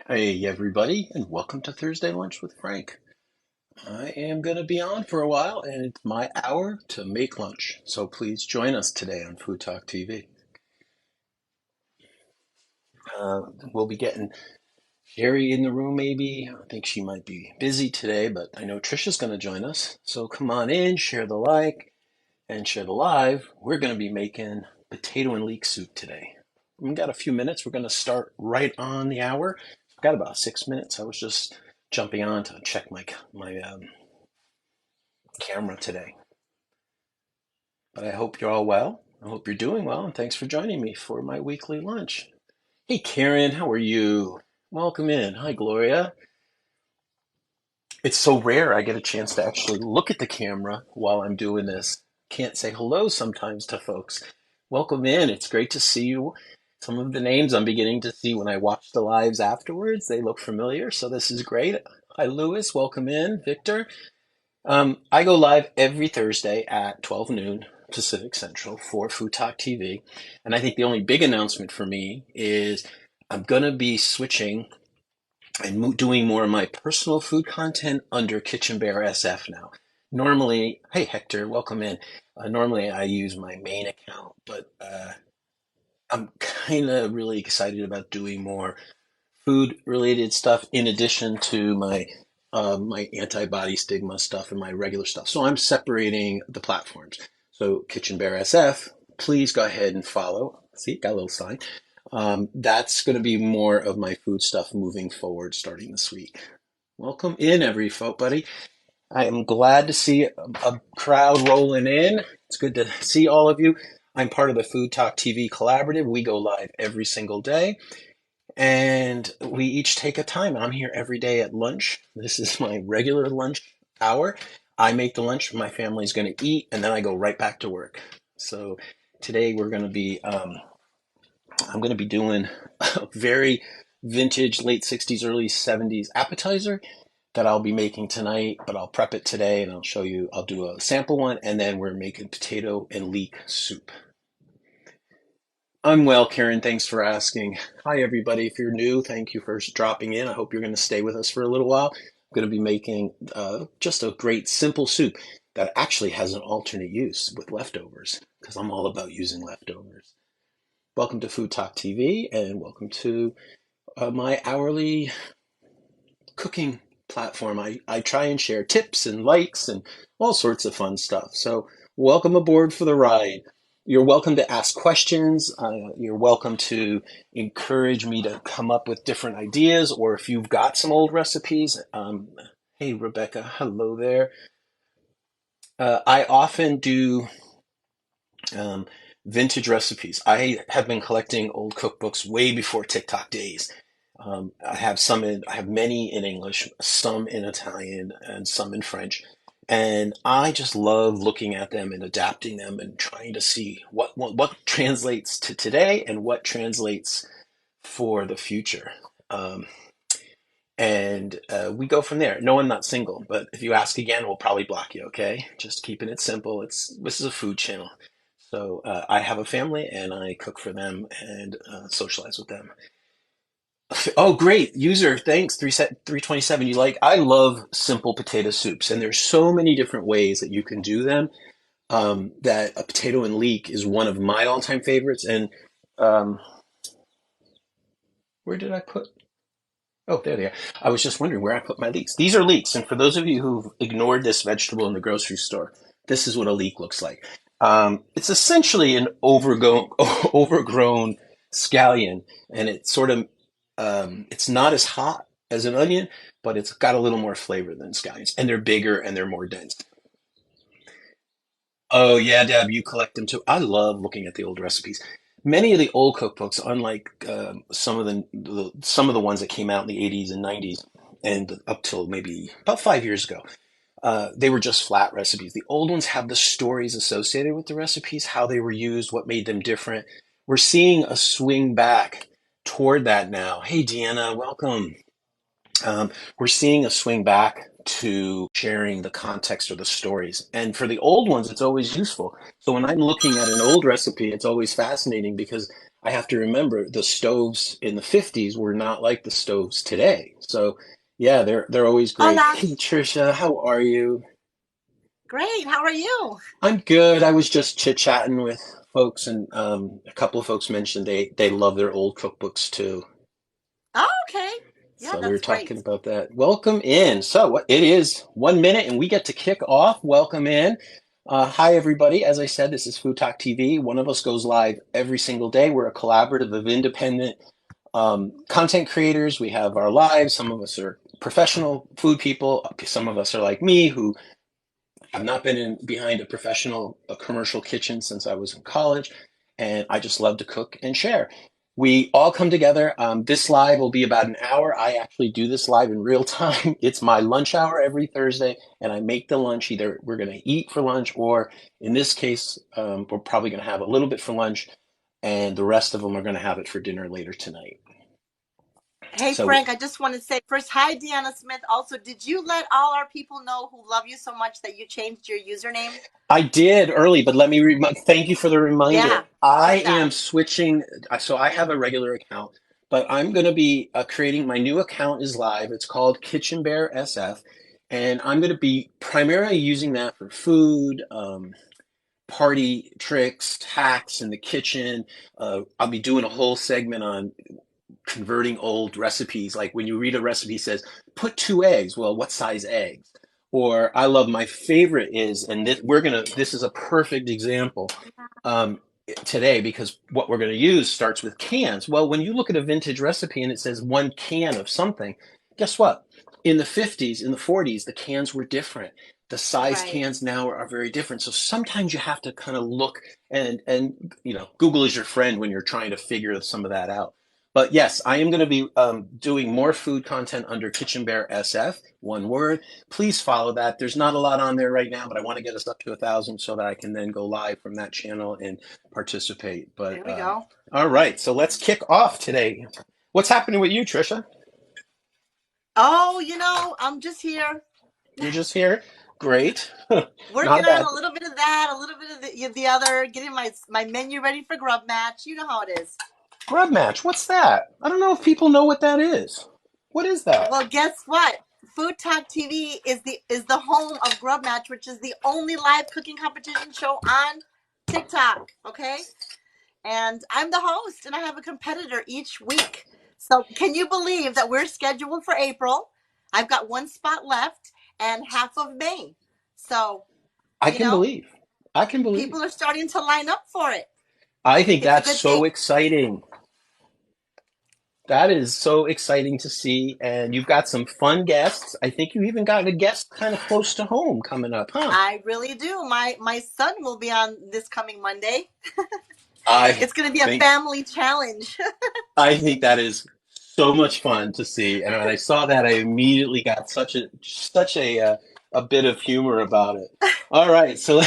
Hey, everybody, and welcome to Thursday Lunch with Frank. I am going to be on for a while, and it's my hour to make lunch. So please join us today on Food Talk TV. Uh, we'll be getting Sherry in the room, maybe. I think she might be busy today, but I know Trisha's going to join us. So come on in, share the like, and share the live. We're going to be making potato and leek soup today. We've got a few minutes. We're going to start right on the hour. I've got about 6 minutes. I was just jumping on to check my camera today. But I hope you're all well. I hope you're doing well, and thanks for joining me for my weekly lunch. Hey, Karen, how are you? Welcome in. Hi, Gloria. It's so rare I get a chance to actually look at the camera while I'm doing this. Can't say hello sometimes to folks. Welcome in. It's great to see you. Some of the names I'm beginning to see when I watch the lives afterwards, they look familiar, so this is great. Hi, Lewis. Welcome in. Victor. I go live every Thursday at 12 noon Pacific Central for Food Talk TV. And I think the only big announcement for me is I'm going to be switching and doing more of my personal food content under Kitchen Bear SF now. Normally, hey Hector, welcome in. Normally I use my main account, but I'm kind of really excited about doing more food related stuff in addition to my antibody stigma stuff and my regular stuff. So I'm separating the platforms. So Kitchen Bear SF, please go ahead and follow. See, got a little sign. That's going to be more of my food stuff moving forward starting this week. Welcome in, everybody. I am glad to see a crowd rolling in. It's good to see all of you. I'm part of the Food Talk TV collaborative. We go live every single day. And we each take a time. I'm here every day at lunch. This is my regular lunch hour. I make the lunch my family's going to eat, and then I go right back to work. So today I'm going to be doing a very vintage late 60s, early 70s appetizer that I'll be making tonight, but I'll prep it today and I'll show you. I'll do a sample one, and then we're making potato and leek soup. I'm well, Karen. Thanks for asking. Hi, everybody. If you're new, thank you for dropping in. I hope you're going to stay with us for a little while. I'm going to be making just a great simple soup that actually has an alternate use with leftovers because I'm all about using leftovers. Welcome to Food Talk TV and welcome to my hourly cooking platform. I try and share tips and likes and all sorts of fun stuff. So, welcome aboard for the ride. You're welcome to ask questions. You're welcome to encourage me to come up with different ideas, or if you've got some old recipes. Hey, Rebecca, hello there. I often do um, vintage recipes. I have been collecting old cookbooks way before TikTok days. I have many in English, some in Italian, and some in French. And I just love looking at them and adapting them and trying to see what translates to today and what translates for the future. Um, and we go from there. No, I'm not single, but if you ask again, we'll probably block you. Okay, just keeping it simple. This is a food channel, so I have a family and I cook for them and socialize with them. Oh, great. User, thanks. 327. I love simple potato soups, and there's so many different ways that you can do them. That a potato and leek is one of my all-time favorites. And um, where did I put? Oh, there they are. I was just wondering where I put my leeks. These are leeks, and for those of you who've ignored this vegetable in the grocery store, this is what a leek looks like. It's essentially an overgrown, overgrown scallion, and it's not as hot as an onion, but it's got a little more flavor than scallions, and they're bigger and they're more dense. Oh yeah, Deb, you collect them too. I love looking at the old recipes. Many of the old cookbooks, unlike some of the ones that came out in the 80s and 90s, and up till maybe about 5 years ago, they were just flat recipes. The old ones have the stories associated with the recipes, how they were used, what made them different. We're seeing a swing back toward that now. Hey, Deanna, welcome. We're seeing a swing back to sharing the context or the stories. And for the old ones, it's always useful. So when I'm looking at an old recipe, it's always fascinating because I have to remember the stoves in the 50s were not like the stoves today. So yeah, they're always great. Hola. Hey Trisha, how are you? Great. How are you? I'm good. I was just chit-chatting with folks, and a couple of folks mentioned they love their old cookbooks too. Oh, okay. Yeah, So we were that's talking great. about that. Welcome in. So it is 1 minute, and we get to kick off. Welcome in. Hi, everybody. As I said, this is Food Talk TV. One of us goes live every single day. We're a collaborative of independent content creators. We have our lives. Some of us are professional food people. Some of us are like me, who I've not been in behind a commercial kitchen since I was in college, and I just love to cook and share. We all come together. This live will be about an hour. I actually do this live in real time. It's my lunch hour every Thursday, and I make the lunch. Either we're going to eat for lunch, or in this case, we're probably going to have a little bit for lunch, and the rest of them are going to have it for dinner later tonight. Hey, So Frank, I just want to say first, hi, Deanna Smith. Also, did you let all our people know who love you so much that you changed your username? I did early, but let me thank you for the reminder. Yeah, I good job. am switching. So I have a regular account, but I'm going to be creating my new account is live. It's called Kitchen Bear SF, and I'm going to be primarily using that for food, party tricks, hacks in the kitchen. I'll be doing a whole segment on converting old recipes. Like when you read a recipe, it says put 2 eggs. Well, what size eggs? Or I love my favorite is, and this is a perfect example um, today because what we're gonna use starts with cans. Well, when you look at a vintage recipe and it says 1 can of something, guess what? In the 50s, in the 40s, the cans were different. The size Right. cans now are very different. So sometimes you have to kind of look and Google is your friend when you're trying to figure some of that out. But yes, I am going to be doing more food content under Kitchen Bear SF, one word. Please follow that. There's not a lot on there right now, but I want to get us up to 1,000 so that I can then go live from that channel and participate. There But we go. all right, so let's kick off today. What's happening with you, Trisha? Oh, I'm just here You're just here. Great. Not a working on bad a little bit of that, a little bit of the other, getting my menu ready for grub match. You know how it is. grub match. What's that? I don't know if people know what that is. What is that? Well, guess what? Food Talk TV is the home of Grub Match, which is the only live cooking competition show on TikTok. Okay, and I'm the host, and I have a competitor each week. So, can you believe that we're scheduled for April? I've got one spot left, and half of May. So, I you can know, believe. I can believe. people are starting to line up for it. I think It's a that's good so thing. exciting. That is so exciting to see. And you've got some fun guests. I think you even got a guest kind of close to home coming up, huh? I really do. My son will be on this coming Monday. I It's going to be a think family challenge. I think that is so much fun to see. And when I saw that, I immediately got such a bit of humor about it. All right, so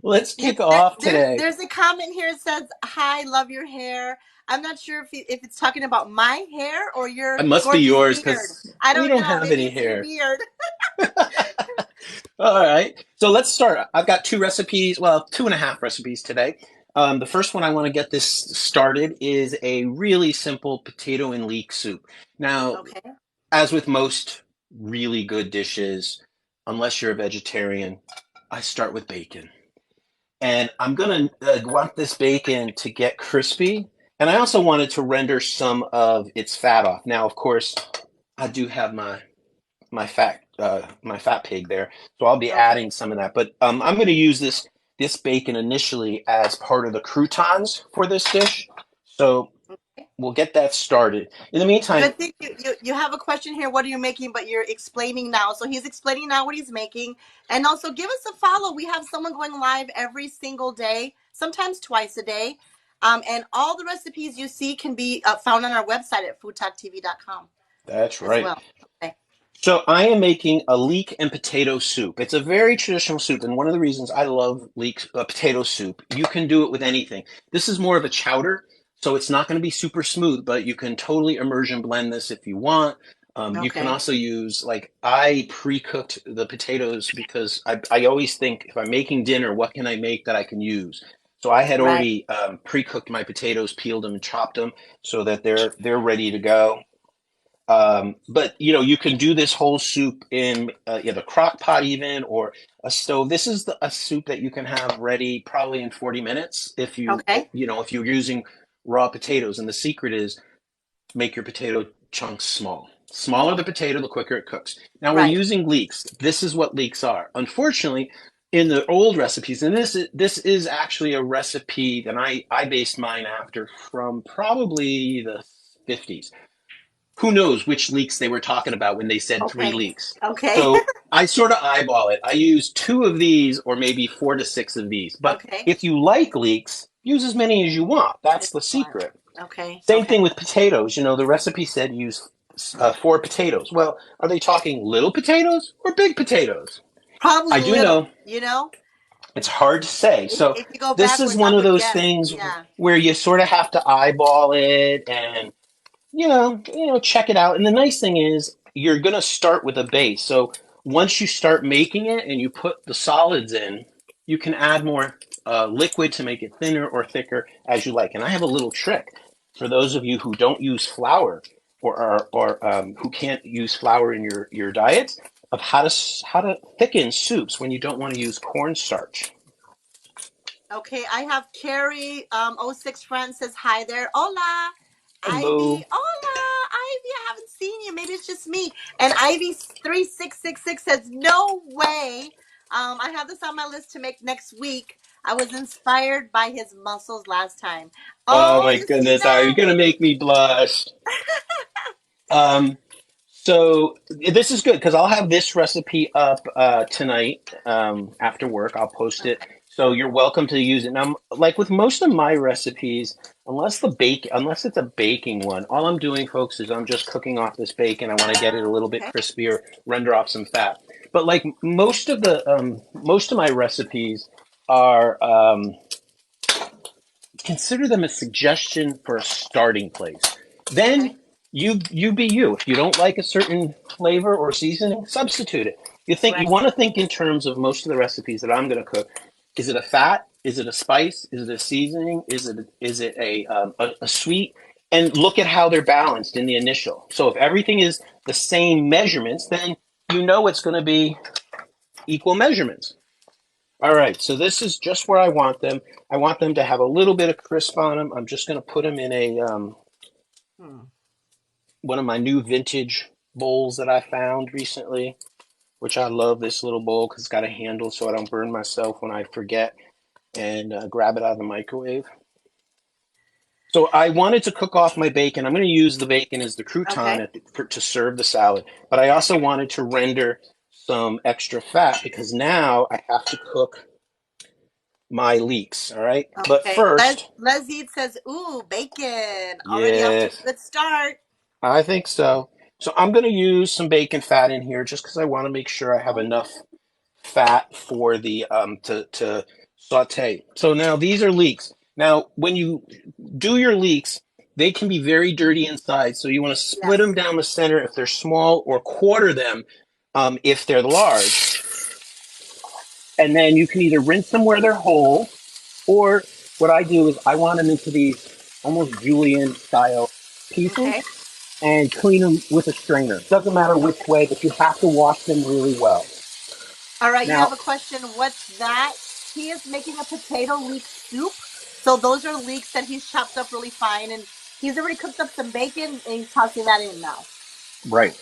let's Yeah, kick off there's today. there's a comment here that says, "Hi, love your hair." I'm not sure if it's talking about my hair or It your must be gorgeous yours beard. because I we don't don't know. have Maybe any it's your hair. beard. All right. So let's start. I've got two recipes, well, two and a half recipes today. The first one I want to get this started is a really simple potato and leek soup. Now, Okay. as with most really good dishes, unless you're a vegetarian, I start with bacon. And I'm going to want this bacon to get crispy. And I also wanted to render some of its fat off. Now, of course, I do have my fat pig there. So I'll be Okay. adding some of that. But I'm going to use this bacon initially as part of the croutons for this dish. So we'll get that started. In the meantime, Good thing you have a question here. What are you making? But you're explaining now. So he's explaining now what he's making. And also give us a follow. We have someone going live every single day, sometimes twice a day. And all the recipes you see can be found on our website at foodtalktv.com that's as right. well. Okay. So I am making a leek and potato soup. It's a very traditional soup, and one of the reasons I love leek potato soup, you can do it with anything. This is more of a chowder, so it's not going to be super smooth, but you can totally immersion blend this if you want. You can Okay. also use like I pre-cooked the potatoes because I always think if I'm making dinner, what can I make that I can use? So I had Right. already pre-cooked my potatoes, peeled them, and chopped them so that they're ready to go. But you can do this whole soup in the crock pot even or a stove. This is a soup that you can have ready probably in 40 minutes if Okay. if you're using raw potatoes. And the secret is make your potato chunks small. Smaller the potato, the quicker it cooks. Now we're Right. using leeks. This is what leeks are. Unfortunately, in the old recipes, and this is actually a recipe that I based mine after from probably the 50s. Who knows which leeks they were talking about when they said three Okay. leeks. Okay. So I sort of eyeball it. I use two of these or maybe 4 to 6 of these. But Okay. if you like leeks, use as many as you want. That's It's the fun. secret. Okay. Same Okay. thing with potatoes. The recipe said use 4 potatoes. Well, are they talking little potatoes or big potatoes? Probably I do little, know you know? it's hard to say. So If you go this is backwards, I one of would those guess. things Yeah. where you sort of have to eyeball it and check it out. And the nice thing is you're going to start with a base. So once you start making it and you put the solids in, you can add more liquid to make it thinner or thicker as you like. And I have a little trick for those of you who don't use flour or who can't use flour in your diets of how to thicken soups when you don't want to use cornstarch. Okay, I have Carrie, oh 06 friend says hi there. Hola, Hello. Ivy. Hola, Ivy. I haven't seen you. Maybe it's just me. And Ivy 3666 says no way. I have this on my list to make next week. I was inspired by his muscles last time. Oh Oh, my you see goodness, are you that? gonna make me blush? Um, so this is good because I'll have this recipe up tonight after work. I'll post it. Okay. So you're welcome to use it. Now, like with most of my recipes, unless it's a baking one, all I'm doing, folks, is I'm just cooking off this bacon. I want to get it a little bit Okay. crispier, render off some fat. But like most of my recipes are consider them a suggestion for a starting place. Then Okay. you be you. If you don't like a certain flavor or seasoning, substitute it. You Right. want to think in terms of most of the recipes that I'm going to cook. Is it a fat? Is it a spice? Is it a seasoning? Is it a sweet? And look at how they're balanced in the initial. So if everything is the same measurements, then it's going to be equal measurements. All right, so this is just where I want them. I want them to have a little bit of crisp on them. I'm just going to put them in a Hmm. one of my new vintage bowls that I found recently, which I love this little bowl because it's got a handle so I don't burn myself when I forget and grab it out of the microwave. So I wanted to cook off my bacon. I'm going to use the bacon as the crouton Okay. to serve the salad, but I also wanted to render some extra fat because now I have to cook my leeks. All right, but Okay. first, Leslie says, ooh, bacon. Already off to yes, a good start. I think so. So I'm going to use some bacon fat in here just because I want to make sure I have enough fat for the to saute. So now these are leeks. Now, when you do your leeks, they can be very dirty inside. So you want to split them Yes. down the center if they're small, or quarter them if they're large. And then you can either rinse them where they're whole, or what I do is I want them into these almost julienne style pieces Okay. and clean them with a strainer. Doesn't matter which way, but you have to wash them really well. All right, you Now, have a question. What's that? He is making a potato leek soup. So those are leeks that he's chopped up really fine, and he's already cooked up some bacon, and he's tossing that in now. right.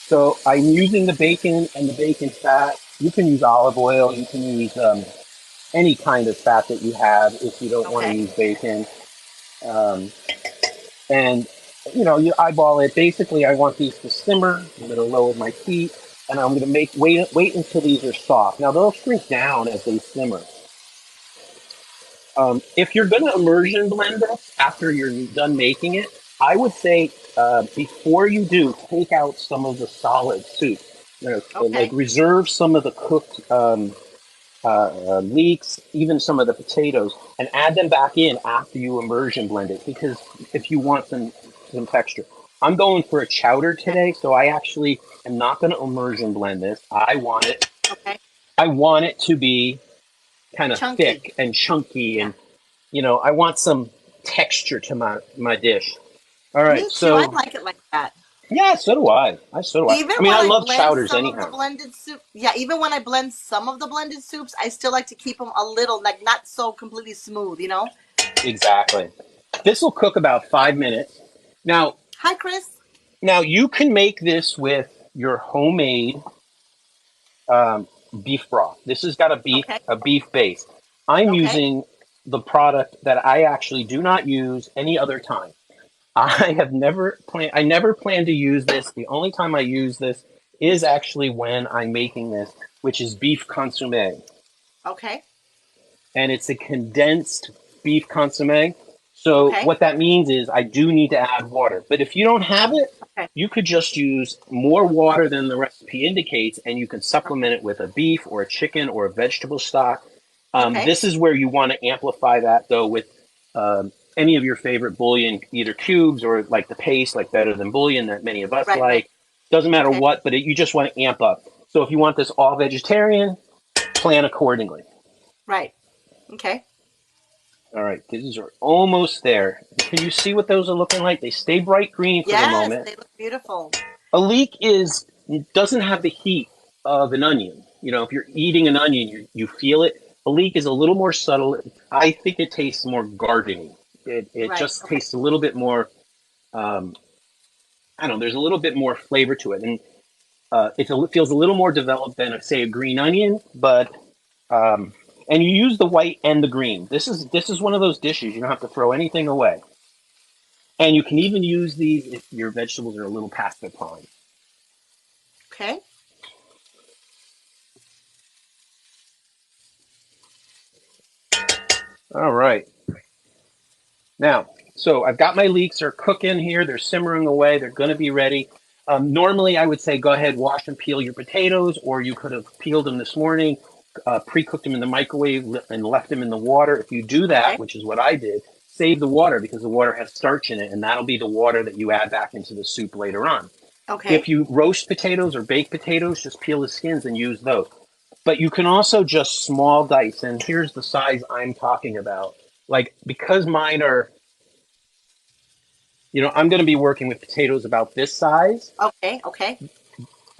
So I'm using the bacon and the bacon fat. You can use olive oil. You can use any kind of fat that you have if you don't want to Okay. use bacon. Um, and you eyeball it. Basically, I want these to simmer. I'm going to lower my heat, and I'm going to wait until these are soft. Now they'll shrink down as they simmer. If you're going to immersion blend this after you're done making it, I would say before you do, take out some of the solid soup. Like Okay. reserve some of the cooked leeks, even some of the potatoes, and add them back in after you immersion blend it. Because if you want some texture, I'm going for a chowder Okay. today, so I actually am not going to immersion blend this. I want it. Okay. I want it to be kind of Chunky. thick and chunky, Yeah. and I want some texture to my dish. All right, Me too. I so like it like that. yeah, so do I. So do I. Even I mean, when I I love blend chowders some of the anyhow. blended soup, yeah, even when I blend some of the blended soups, I still like to keep them a little, like not so completely smooth, you know? Exactly. This will cook about 5 minutes. Now, Hi, Chris. now you can make this with your homemade um, beef broth. This has got Okay. a beef base. I'm Okay. using the product that I actually do not use any other time. I never plan to use this. The only time I use this is actually when I'm making this, which is beef consomme. Okay. And it's a condensed beef consomme. So Okay. what that means is I do need to add water. But if you don't have it, Okay. you could just use more water than the recipe indicates, and you can Okay. supplement it with a beef or a chicken or a vegetable stock. Okay. This is where you want to amplify that, though, with any of your favorite bouillon, either cubes or like the paste, like Better Than Bouillon that many of us Right. Right. like. Doesn't matter Okay. what, but you just want to amp up. So if you want this all vegetarian, plan accordingly. Right. Okay. All right, these are almost there. Can you see what those are looking like? They stay bright green for the Yes, moment. they look beautiful. A leek doesn't have the heat of an onion. If you're eating an onion, you feel it. A leek is a little more subtle. I think it tastes more gardeny. It Right. just Okay. tastes a little bit more. Um, I don't know. There's a little bit more flavor to it, and it feels a little more developed than, say, a green onion. But and you use the white and the green. This is one of those dishes you don't have to throw anything away. And you can even use these if your vegetables are a little past their prime. Okay. All right. Now, so I've got my leeks. They're cooking here. They're simmering away. They're going to be ready. Normally, I would say go ahead, wash and peel your potatoes, or you could have peeled them this morning, pre-cooked them in the microwave, and left them in the water. If you do that, Okay. which is what I did, save the water because the water has starch in it, and that'll be the water that you add back into the soup later on. If Okay. you roast potatoes or bake potatoes, just peel the skins and use those. But you can also just small dice, and here's the size I'm talking about. Like, because mine are, I'm going to be working with potatoes about this size, Okay. Okay.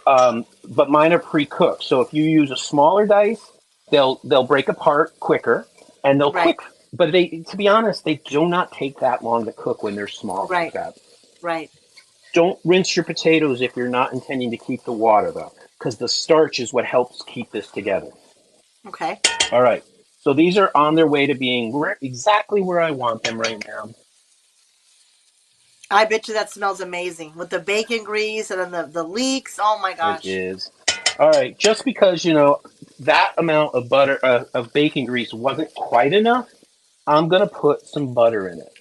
but mine are pre-cooked. So if you use a smaller dice, they'll break apart quicker, and they'll Right. quick. But to be honest, they do not take that long to cook when they're small like Right. that. Right. Don't rinse your potatoes if you're not intending to keep the water though, because the starch is what helps keep this together. Okay. All right. So these are on their way to being exactly where I want them right now. I bet you that smells amazing with the bacon grease and then the leeks. Oh my It gosh. is. All right. Just because, that amount of butter, of bacon grease wasn't quite enough, I'm going to put some butter in it.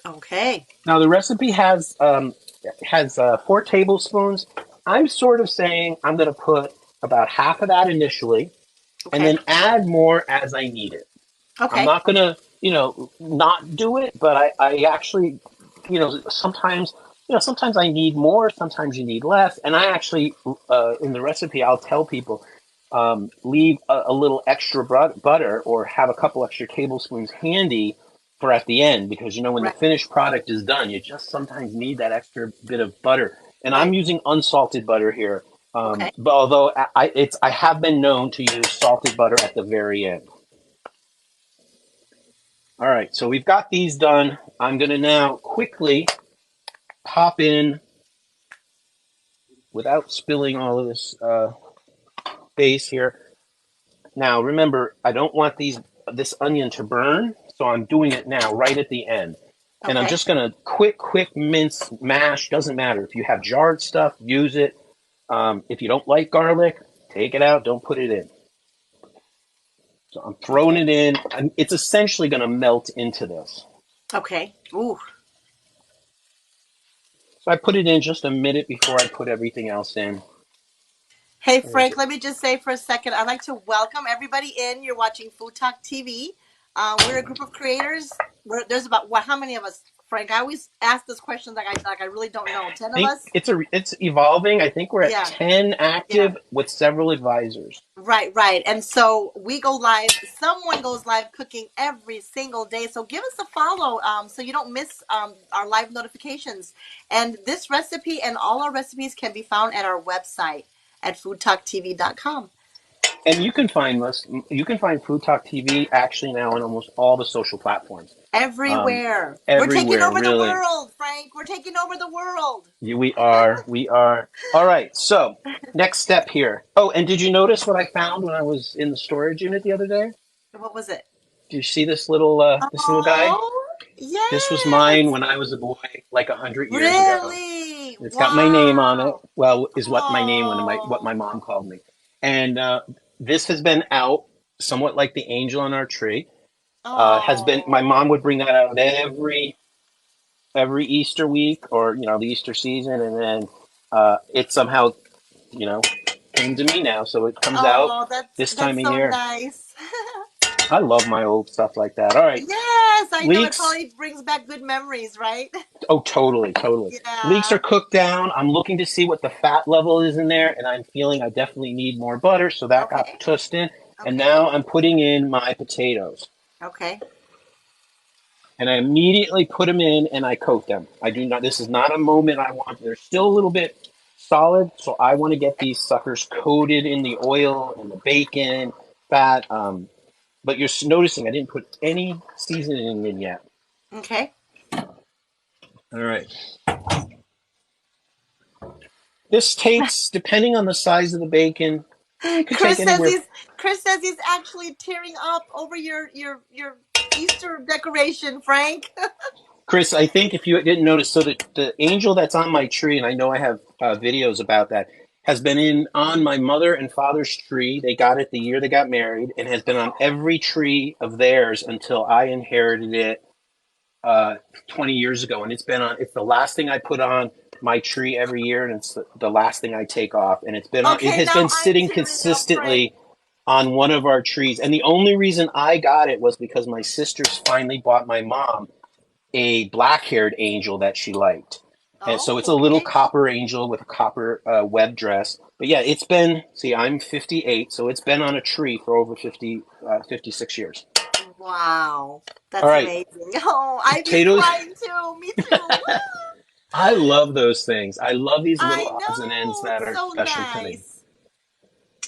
Okay. Now, the recipe has 4 tablespoons. I'm sort of saying I'm going to put about half of that initially and Okay. then add more as I need it. I'm Okay. not going to, not do it, but I actually, sometimes I need more, sometimes you need less. And I actually, in the recipe, I'll tell people, leave a little extra butter or have a couple extra tablespoons handy for at the end because, when the Right. finished product is done, you just sometimes need that extra bit of butter. And I'm Right. using unsalted butter here. Okay. But although I have been known to use salted butter at the very end. All right, so we've got these done. I'm going to now quickly pop in without spilling all of this base here. Now, remember, I don't want this onion to burn, so I'm doing it now right at the end. And I'm Okay. just going to quick mince, mash, doesn't matter. If you have jarred stuff, use it. If you don't like garlic, take it out, don't put it in. So I'm throwing Okay. it in. It's essentially going to melt into this. Okay. Ooh. So I put it in just a minute before I put everything else in. Hey There's Frank, it. let me just say for a second, I'd like to welcome everybody in. You're watching Food Talk TV. We're a group of creators. There's about how many of us? Frank? I always ask this question like I really don't know. I 10 of think us? it's evolving. I think we're at Yeah, 10 yeah. active with several advisors. Right, right. And so we go live. Someone goes live cooking every single day. So give us a follow, so you don't miss our live notifications. And this recipe and all our recipes can be found at our website at foodtalktv.com. And you can find us. You can find Food Talk TV actually now on almost all the social platforms. Um, Everywhere. We're taking everywhere, over the really. world, Frank. We're taking over the world. We are. We are. All right. So next step here. Oh, and did you notice what I found when I was in the storage unit the other day? What was it? Do you see this little guy? Oh, This was mine yes. when I was a boy, like 100 years ago. Really? It's got my name on it. Wow. Well, is what my name when what Oh. my mom called me. And this has been out somewhat like the angel on our tree. Has been my Oh. mom would bring that out every Easter week or the Easter season, and then it somehow you know came to me now, so it comes out Oh, this time that's of so year. nice. I love my old stuff like that. All right, Yes, I know. It leeks. probably brings back good memories, right? Oh, totally, totally. Leeks are Yeah. cooked down. I'm looking to see what the fat level is in there, and I'm feeling I definitely need more butter, so that got Okay. tossed in. And Okay. now I'm putting in my potatoes, Okay. and I immediately put them in and I coat them. I do not. This is not a moment I want. They're still a little bit solid, so I want to get these suckers coated in the oil and the bacon fat. But you're noticing I didn't put any seasoning in yet. Okay. All right. This takes, depending on the size of the bacon, it could take Chris says anywhere. he's Chris says he's actually tearing up over your Easter decoration, Frank. Chris, I think if you didn't notice, so the angel that's on my tree, and I know I have videos about that, has been in on my mother and father's tree. They got it the year they got married, and has been on every tree of theirs until I inherited it uh, 20 years ago. And it's been on. It's the last thing I put on my tree every year, and it's the last thing I take off. And it's been on. It Okay, has now been I'm sitting tearing up, Frank. consistently on one of our trees. And the only reason I got it was because my sisters finally bought my mom a black-haired angel that she liked. And so it's a Oh, little okay. copper angel with a copper web dress. But yeah, it's been, see, I'm 58, so it's been on a tree for over 56 years. Wow. All That's right, amazing. Oh, Ivy's potatoes. crying too. Me too. I love those things. I love these little I odds and ends know. that It's are so special to me. nice.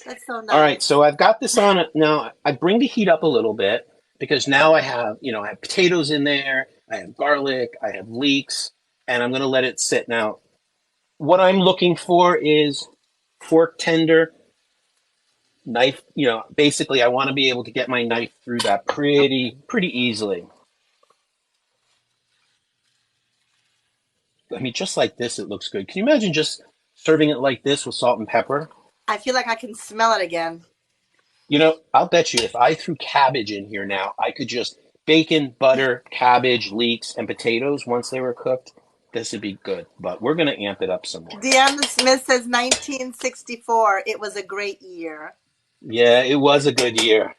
That's so All right, nice. so I've got this on it now. I bring the heat up a little bit because now I have potatoes in there. I have garlic. I have leeks, and I'm going to let it sit. Now, what I'm looking for is fork tender, knife. Basically, I want to be able to get my knife through that pretty easily. I mean, just like this, it looks good. Can you imagine just serving it like this with salt and pepper? I feel like I can smell it again. I'll bet you if I threw cabbage in here now, I could just bacon, butter, cabbage, leeks, and potatoes once they were cooked. This would be good, but we're going to amp it up some more. Deanna Smith says 1964. It was a great year. Yeah, it was a good year.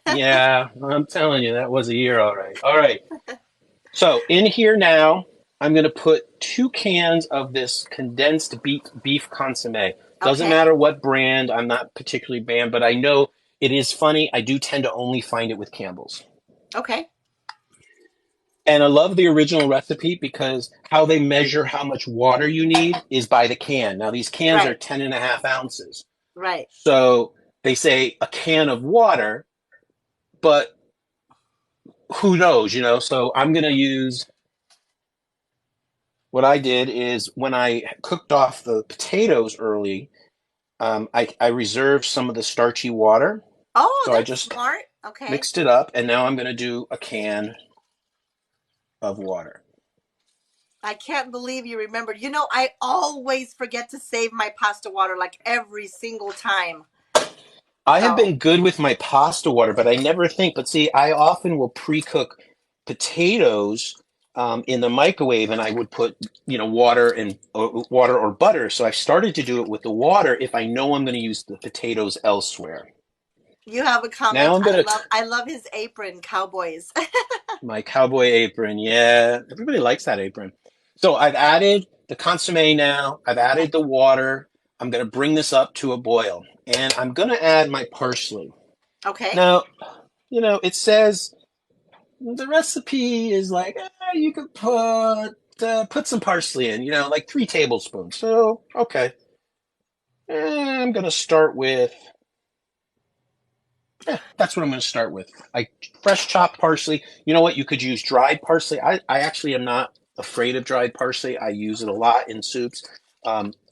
Yeah, I'm telling you, that was a year, all right. All right. So in here now, I'm going to put 2 cans of this condensed beef consomme. Doesn't Okay. matter what brand. I'm not particularly banned, but I know it is funny. I do tend to only find it with Campbell's. Okay. And I love the original recipe because how they measure how much water you need is by the can. Now, these cans are Right. 10 and a half ounces. Right. So they say a can of water, but who knows? So I'm going to use what I did is when I cooked off the potatoes early, I reserved some of the starchy water. Oh, So I that's just smart. Okay. mixed it up, and now I'm going to do a can of water. I can't believe you remembered. I always forget to save my pasta water like every single time. I have So, been good with my pasta water, but I never think. But see, I often will pre-cook potatoes in the microwave, and I would put water or butter. So I've started to do it with the water if I know I'm going to use the potatoes elsewhere. you have a Now comment. I'm I gonna. love I love his apron, Cowboys. My cowboy apron. Yeah, everybody likes that apron. So I've added the consomme now. I've Okay. added the water. I'm going to bring this up to a boil, and I'm going to add my parsley. Okay. Now, it says the recipe is like you could put some parsley in, like 3 tablespoons. So okay, I'm going to start with. That's what I'm going to start with. I fresh chopped parsley. You know what? You could use dried parsley. I actually am not afraid of dried parsley. I use it a lot in soups.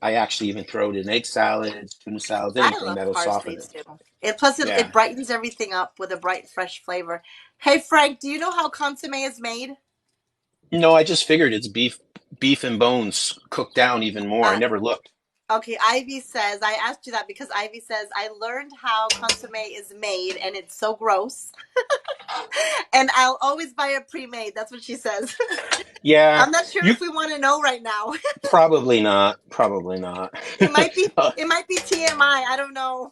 I actually even throw it in egg salads, tuna salads, I anything love that'll parsley soften it. too. It Yeah. brightens everything up with a bright, fresh flavor. Hey Frank, do you know how consomme is made? No, I just figured it's beef and bones cooked down even more. I Uh, never looked. okay, Ivy says I asked you that because Ivy says I learned how consomme is made and it's so gross. And I'll always buy a pre-made. That's what she says. Yeah, I'm not sure you if we want to know right now. probably not. Probably not. It might be it might be TMI. I don't know.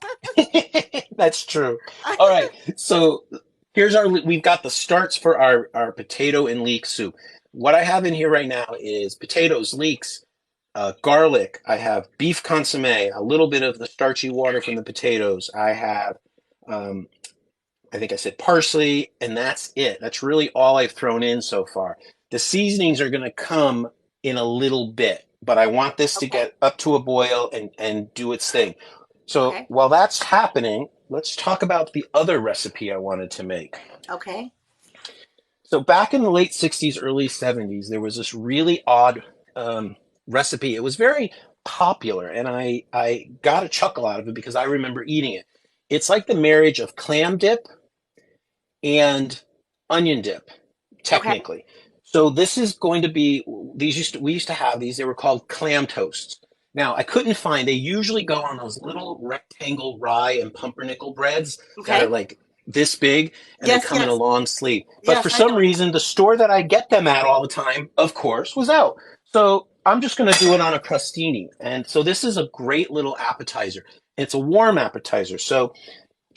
That's true. All right. So we've got the starts for our potato and leek soup. What I have in here right now is potatoes, leeks, garlic. I have beef consomme, a little bit of the starchy water from the potatoes. I have, um, I think I said parsley, and that's it. That's really all I've thrown in so far. The seasonings are going to come in a little bit, but I want this to Okay. get up to a boil and do its thing. So Okay. while that's happening, let's talk about the other recipe I wanted to make. Okay. So back in the late 60s, early 70s, there was this really odd recipe. It was very popular, and I got a chuckle out of it because I remember eating it. It's like the marriage of clam dip and onion dip, Okay. technically. So this is going to be we used to have these. They were called clam toasts. Now I couldn't find. They usually go on those little rectangle rye and pumpernickel breads that are Okay. like this big, and they Yes, come in a yes. long sleeve. But Yes, for I some know. reason, the store that I get them at all the time, of course, was out. So I'm just going to do it on a crostini. And so this is a great little appetizer. It's a warm appetizer. So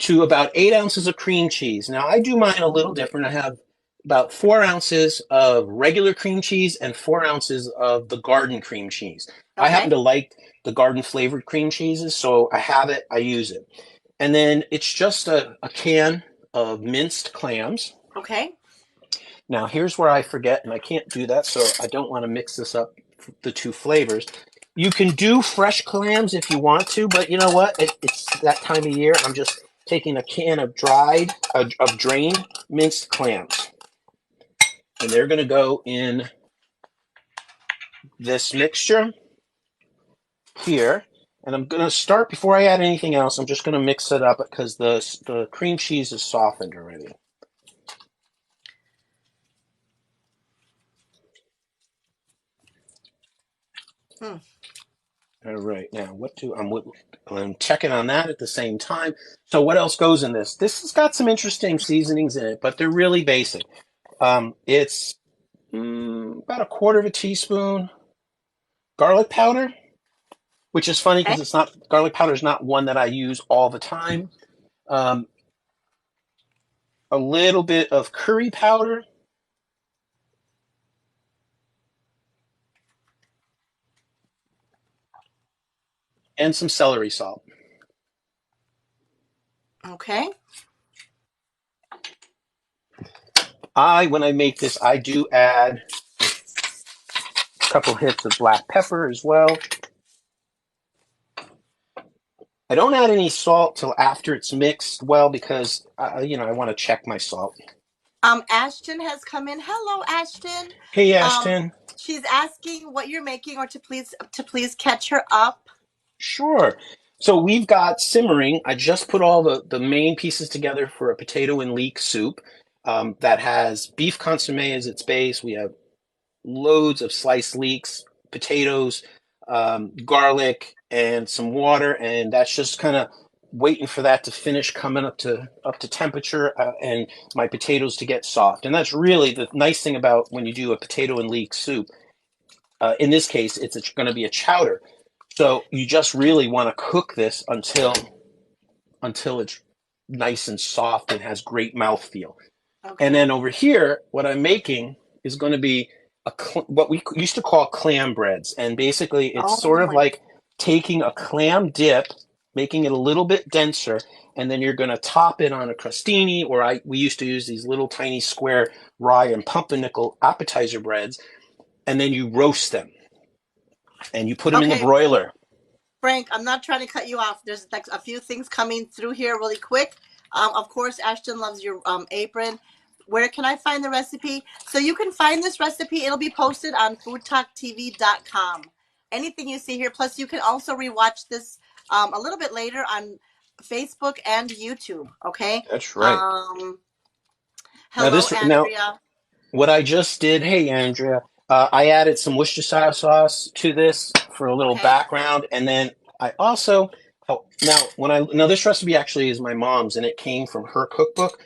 to about 8 ounces of cream cheese. Now, I do mine a little different. I have about 4 ounces of regular cream cheese and 4 ounces of the garden cream cheese. I happen Okay. to like the garden flavored cream cheeses, so I have it, I use it. And then it's just a can of minced clams. Okay. Now, here's where I forget, and I can't do that, so I don't want to mix this up, the two flavors. You can do fresh clams if you want to, but you know what? It's that time of year. I'm just taking a can of drained minced clams, and they're going to go in this mixture here. And I'm going to start before I add anything else. I'm just going to mix it up because the cream cheese is softened already. Hmm. All right, now I'm checking on that at the same time. So what else goes in this? This has got some interesting seasonings in it, but they're really basic. It's about a quarter of a teaspoon garlic powder, which is funny Okay. because it's not garlic powder is not one that I use all the time. Um, a little bit of curry powder and some celery salt. Okay. When I make this, I do add a couple hits of black pepper as well. I don't add any salt till after it's mixed well because I want to check my salt. Ashton has come in. Hello, Ashton. Hey Um, Ashton, she's asking what you're making or to please catch her up. sure. So we've got simmering. I just put all the main pieces together for a potato and leek soup that has beef consomme as its base. We have loads of sliced leeks, potatoes, garlic, and some water, and that's just kind of waiting for that to finish coming up to temperature and my potatoes to get soft. And that's really the nice thing about when you do a potato and leek soup. In this case, it's going to be a chowder. So you just really want to cook this until it's nice and soft and has great mouthfeel. And Okay. then over here, what I'm making is going to be what we used to call clam breads. And basically, it's Oh sort of my. like taking a clam dip, making it a little bit denser, and then you're going to top it on a crostini, or we used to use these little tiny square rye and pumpernickel appetizer breads, and then you roast them and you put them in the Okay, broiler. Frank, I'm not trying to cut you off. There's like a few things coming through here really quick. Of course, Ashton loves your apron. Where can I find the recipe? So you can find this recipe. It'll be posted on foodtalktv.com. Anything you see here. Plus, you can also rewatch this a little bit later on Facebook and YouTube. Okay. That's right. Um, Now hello, this now Andrea. what I just did. Hey, Andrea, I added some Worcestershire sauce to this for a little Okay. background, and then I also now this recipe actually is my mom's, and it came from her cookbook.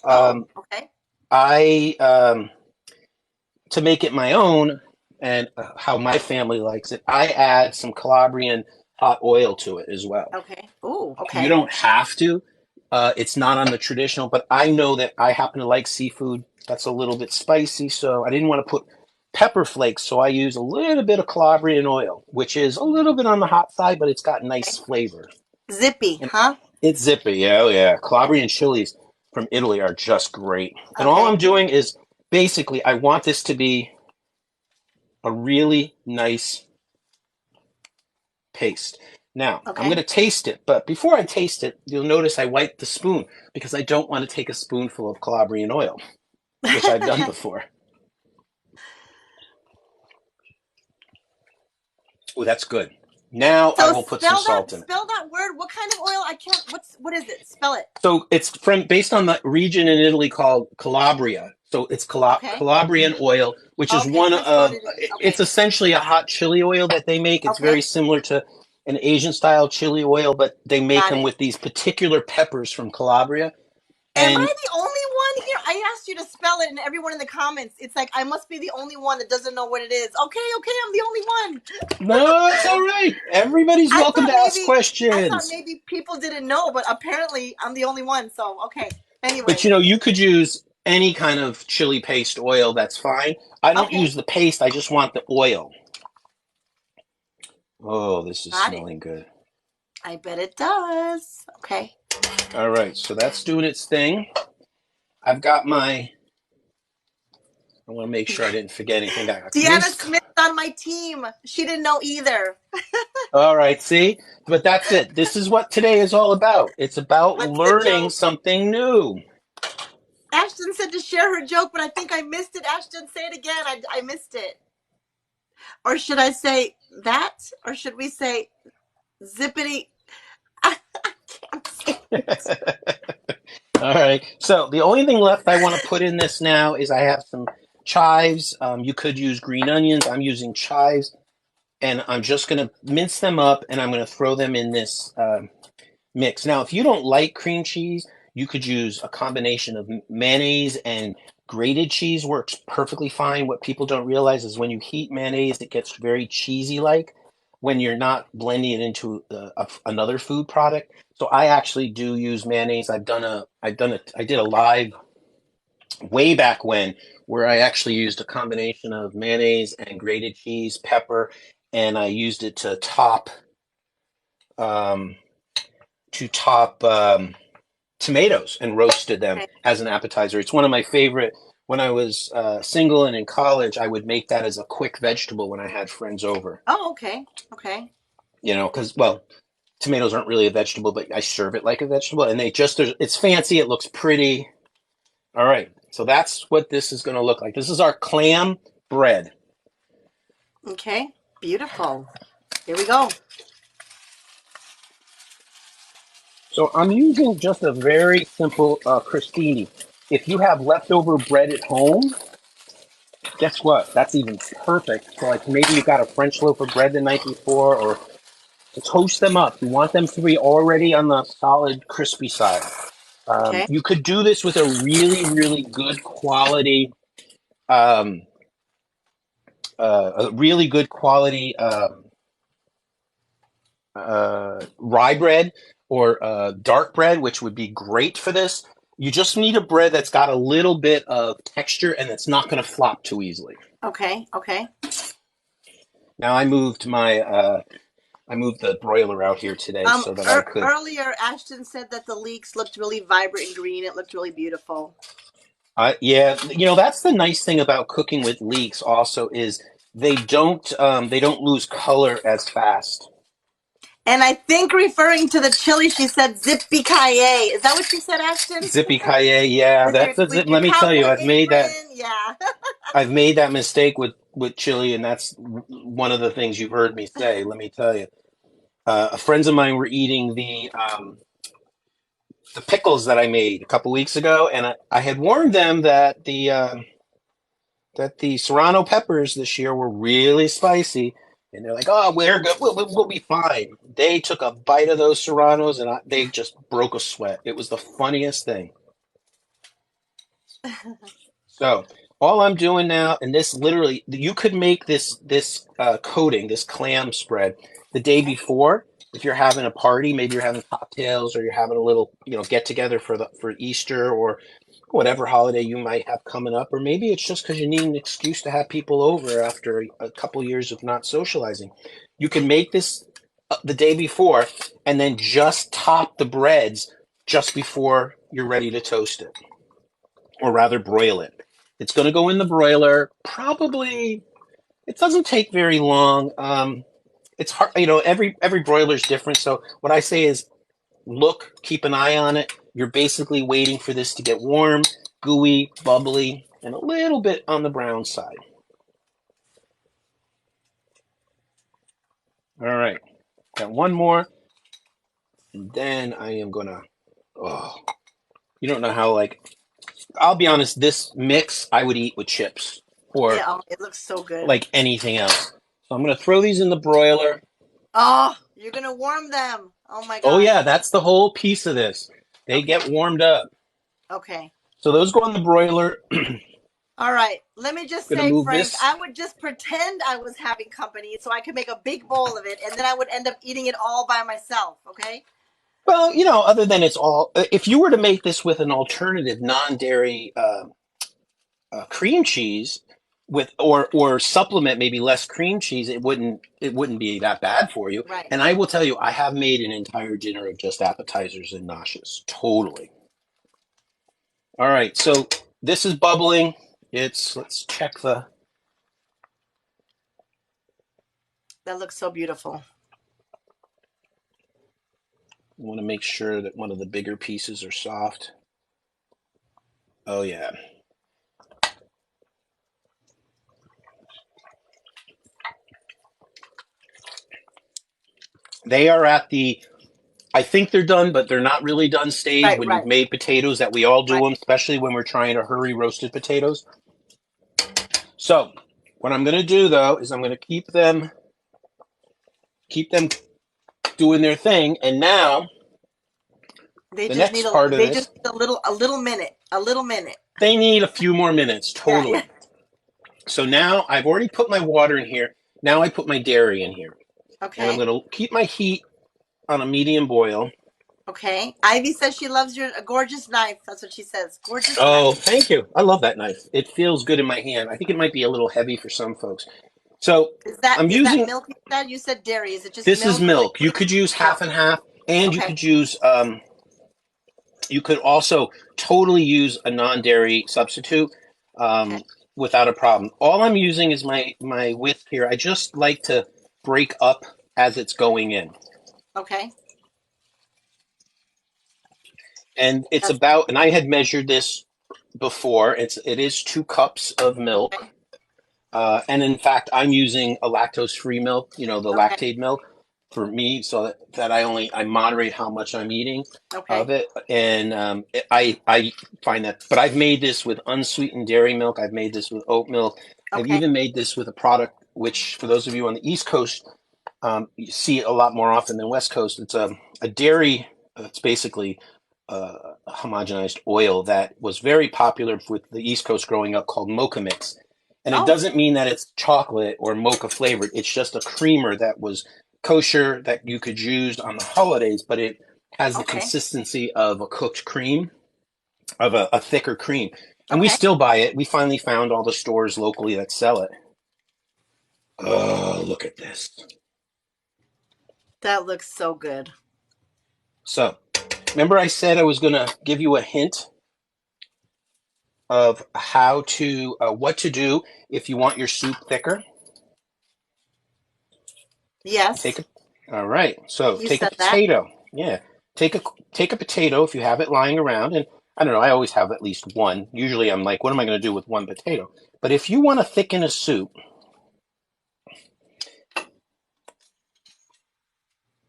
Oh, Um, okay. I To make it my own and how my family likes it, I add some Calabrian hot oil to it as well. Okay. Ooh, You okay. don't have to. It's not on the traditional, but I know that I happen to like seafood that's a little bit spicy, so I didn't want to put pepper flakes, so I use a little bit of Calabrian oil, which is a little bit on the hot side, but it's got nice flavor. Zippy, And huh? it's zippy, yeah, oh yeah. Calabrian chilies from Italy are just great. And all I'm Okay. doing is basically I want this to be a really nice paste. Now, I'm going Okay. to taste it, but before I taste it, you'll notice I wipe the spoon because I don't want to take a spoonful of Calabrian oil, which I've done before. Oh, that's good. Now I So will put some salt in it. spell that word. What kind of oil? I can't. What is it? Spell it. So it's from based on the region in Italy called Calabria. So it's Okay. Calabrian oil, which is Okay. one Just wrote of it. it's Okay. essentially a hot chili oil that they make. It's very Okay. similar to an Asian style chili oil, but they make Got them it. with these particular peppers from Calabria. Am And I the only one here? I asked you to spell it, and everyone in the comments, it's like I must be the only one that doesn't know what it is. Okay. Okay. I'm the only one. no, it's all right. Everybody's I welcome thought to ask maybe. I thought questions. maybe people didn't know, but apparently I'm the only one. So okay. But Anyway. you could use any kind of chili paste oil, that's fine. I don't Okay. use the paste, I just want the oil. Oh, this is Got it. smelling good. I bet it does. Okay. All right, so that's doing its thing. I've got my, I want to make sure I didn't forget anything. I got Deanna minced. Smith's on my team. She didn't know either. All right, see? But that's it. This is what today is all about. It's about What's the learning joke? something new. Ashton said to share her joke, but I think I missed it. Ashton, say it again. I missed it. Or should I say that? Or should we say zippity? I can't say it. All right. So the only thing left I want to put in this now is I have some chives. You could use green onions. I'm using chives, and I'm just going to mince them up, and I'm going to throw them in this mix. Now, if you don't like cream cheese, you could use a combination of mayonnaise and grated cheese. Works perfectly fine. What people don't realize is when you heat mayonnaise, it gets very cheesy like when you're not blending it into another food product. So I actually do use mayonnaise. I did a live way back when where I actually used a combination of mayonnaise and grated cheese, pepper, and I used it um, to top tomatoes and roasted them Okay. as an appetizer. It's one of my favorite. When I was single and in college, I would make that as a quick vegetable when I had friends over. Oh, okay. Okay. Because tomatoes aren't really a vegetable, but I serve it like a vegetable, and it's fancy. It looks pretty. All right, so that's what this is going to look like. This is our clam bread. Okay. Beautiful. Here we go. So I'm using just a very simple crostini. If you have leftover bread at home, guess what? That's even perfect. So like maybe you got a French loaf of bread the night before, or toast them up. You want them to be already on the solid, crispy side. Okay. You could do this with a really, really good quality, um, a really good quality rye bread or dark bread, which would be great for this. You just need a bread that's got a little bit of texture and that's not going to flop too easily. Okay. Okay. Now I moved the broiler out here today so that I could. Earlier, Ashton said that the leeks looked really vibrant and green. It looked really beautiful. Yeah, that's the nice thing about cooking with leeks. Also, is they don't lose color as fast. And I think referring to the chili, she said zippy kaye. Is that what she said, Ashton? Zippy kaye, yeah, With your that's a with zip. your Let me tell you, cowboy I've made that. apron? Yeah. I've made that mistake with chili, and that's one of the things you've heard me say. Let me tell you, friends of mine were eating the pickles that I made a couple weeks ago, and I had warned them that the serrano peppers this year were really spicy, and they're like, "Oh, we're good. We'll be fine." They took a bite of those serranos, and they just broke a sweat. It was the funniest thing. So all I'm doing now, and this literally, you could make this coating, this clam spread, the day before. If you're having a party, maybe you're having cocktails, or you're having a little, get together for Easter or whatever holiday you might have coming up, or maybe it's just because you need an excuse to have people over after a couple years of not socializing. You can make this the day before, and then just top the breads just before you're ready to toast it, or rather broil it. It's going to go in the broiler. Probably, it doesn't take very long. It's hard, every broiler is different. So what I say is keep an eye on it. You're basically waiting for this to get warm, gooey, bubbly, and a little bit on the brown side. All right, got one more, and then I am gonna. Oh, you don't know how, like, I'll be honest. This mix I would eat with chips or Yeah, oh, it looks so good. like anything else. So I'm gonna throw these in the broiler. Oh, you're gonna warm them. Oh my Oh gosh. yeah, that's the whole piece of this. They Okay. get warmed up. Okay. So those go in the broiler. All right. Let me just Gonna say, move Frank, this. I would just pretend I was having company so I could make a big bowl of it, and then I would end up eating it all by myself. Okay. Well, other than it's all, if you were to make this with an alternative non-dairy cream cheese with or supplement maybe less cream cheese, it wouldn't be that bad for you. Right. And I will tell you, I have made an entire dinner of just appetizers and noshes. Totally. All right, so this is bubbling. Let's check the. That looks so beautiful. I want to make sure that one of the bigger pieces are soft. Oh yeah. They are at the, I think they're done, but they're not really done stage Right. when you've Right. made potatoes that we all do Right. them, especially when we're trying to hurry roasted potatoes. So what I'm going to do though is I'm going to keep them doing their thing. And now They the just need next part of they just this, need a little minute. A little minute. they need a few more minutes, Yeah. Yeah. totally. So now I've already put my water in here. Now I put my dairy in here. And I'm Okay. going to keep my heat on a medium boil. Okay. Ivy says she loves your gorgeous knife. That's what she says. Gorgeous Oh, knife. thank you. I love that knife. It feels good in my hand. I think it might be a little heavy for some folks. So Is that I'm is that using, milk? You said dairy. Is it just this is milk or milk. You liquid? could use half Milk. and half, and Okay. you could also totally use a non-dairy substitute Okay. without a problem. All I'm using is my whisk here. I just like to break up as it's going in. Okay. And That's and I had measured this before. It is 2 cups of milk. okay. And in fact, I'm using a lactose-free milk, the Okay. lactate milk for me, so that I moderate how much I'm eating of Okay. it. And I find that, but I've made this with unsweetened dairy milk. I've made this with oat milk. I've Okay. even made this with a product which, for those of you on the East Coast, you see it a lot more often than West Coast. It's a dairy. It's basically a homogenized oil that was very popular with the East Coast growing up, called Mocha Mix. And it Oh. doesn't mean that it's chocolate or mocha flavored. It's just a creamer that was kosher that you could use on the holidays, but it has the Okay. consistency of a cooked cream. of a thicker cream. And we Okay. still buy it. We finally found all the stores locally that sell it. Oh, look at this. That looks so good. So, remember I said I was going to give you a hint of how to, what to do if you want your soup thicker? Take Yes, a, all right. So you take a said that. potato. Yeah. Take a take a potato if you have it lying around, and I don't know. I always have at least one. Usually, I'm like, what am I going to do with one potato? But if you want to thicken a soup, I'm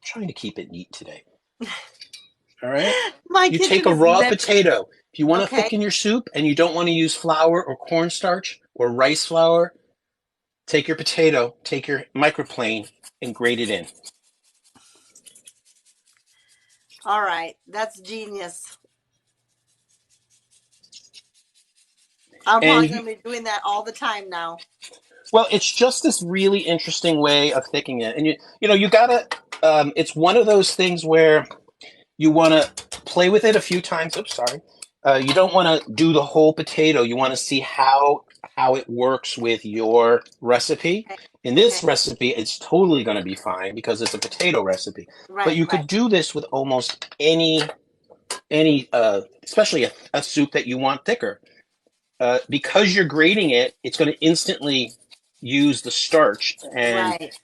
trying to keep it neat today. All right. My You kitchen take a is raw never potato. If you want to okay. thicken your soup and you don't want to use flour or cornstarch or rice flour, take your potato, take your microplane, and grate it in. All right, that's genius. I'm And probably you, gonna be doing that all the time now. well, it's just this really interesting way of thickening it, and you know you gotta. It's one of those things where you want to play with it a few times. Oops, sorry. You don't want to do the whole potato. You want to see how it works with your recipe. Okay. In Okay. this recipe, it's totally going to be fine because it's a potato recipe. But Right. you Right. could do this with almost any, especially a soup that you want thicker. Because you're grating it, it's going to instantly use the starch, and Right.